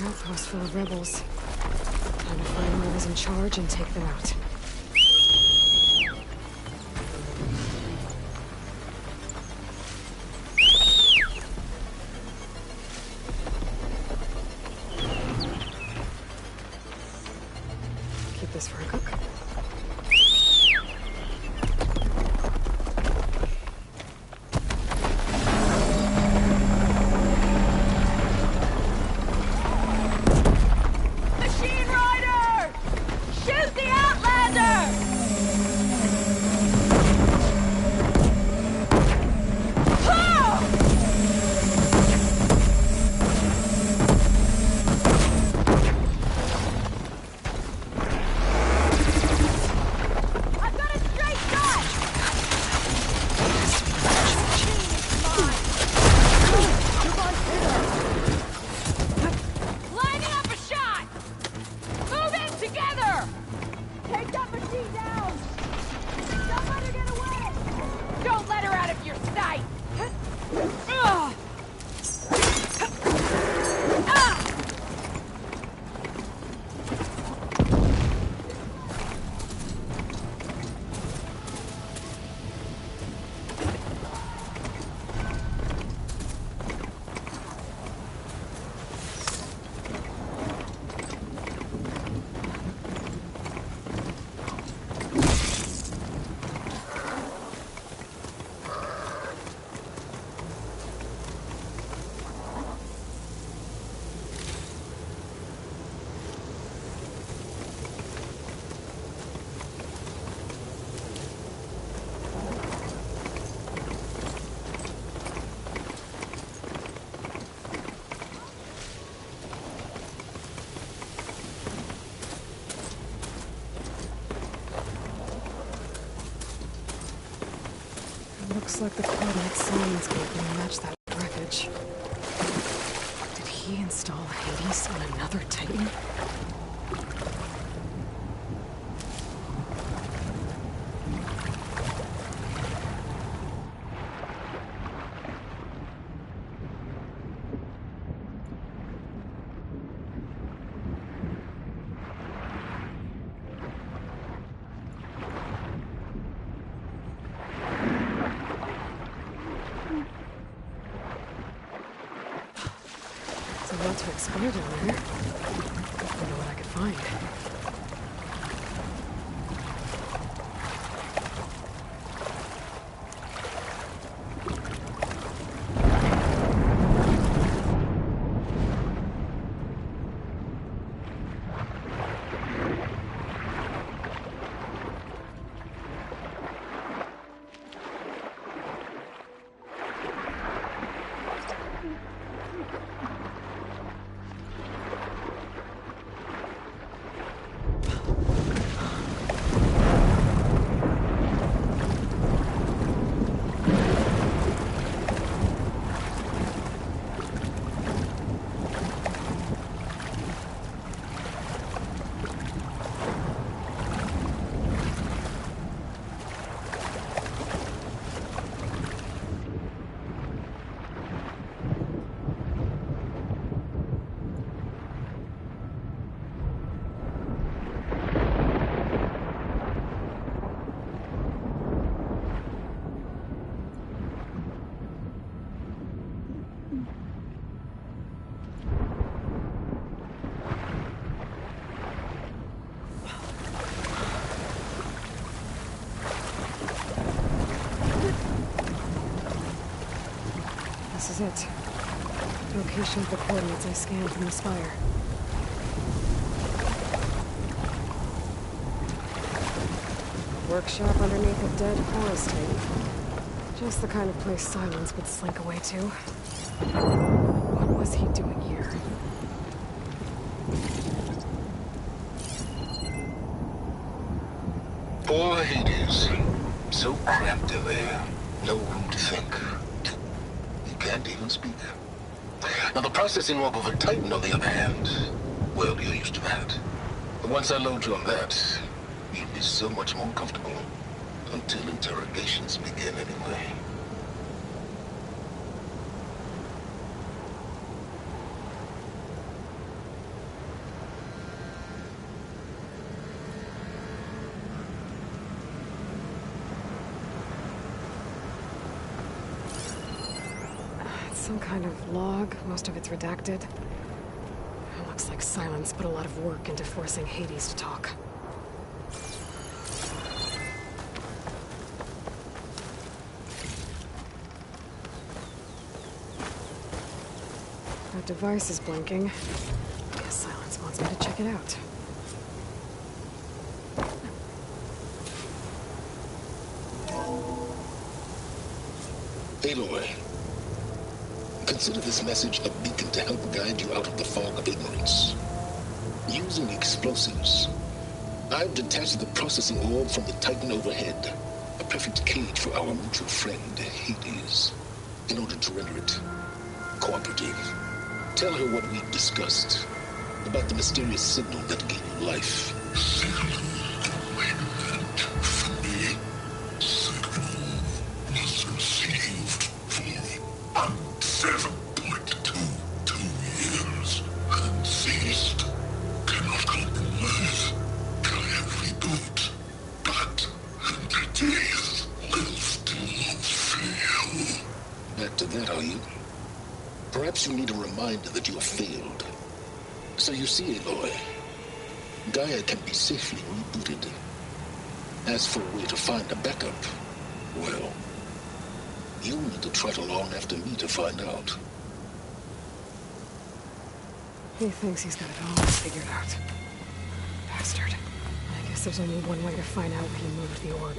Outpost full of rebels. Time to find whoever's in charge and take them out. Keep this for a cook. Looks like the coordinate Simon's gave me match that wreckage. Did he install Hades on another Titan? To explore down there. Wonder what I could find. This is it. Location of the coordinates I scanned from the spire. Workshop underneath a dead forest tape. Just the kind of place Silence would slink away to. What was he doing here? Hades. So cramped in there. No room to think. You can't even speak. Now, the processing orb of a Titan, on the other hand, well, you're used to that. But once I load you on that, you'll be so much more comfortable. Until interrogations begin, anyway. Some kind of log. Most of it's redacted. It looks like Silence put a lot of work into forcing Hades to talk. That device is blinking. Guess Silence wants me to check it out. Aloy. Consider this message a beacon to help guide you out of the fog of ignorance. Using explosives, I've detached the processing orb from the Titan overhead, a perfect cage for our mutual friend, Hades, in order to render it cooperative. Tell her what we've discussed about the mysterious signal that gave you life. Back to that, are you? Perhaps you need a reminder that you have failed. So you see, Aloy, Gaia can be safely rebooted. As for a way to find a backup, well, you'll need to trot along after me to find out. He thinks he's got it all figured out. Bastard. I guess there's only one way to find out where he moved the orb.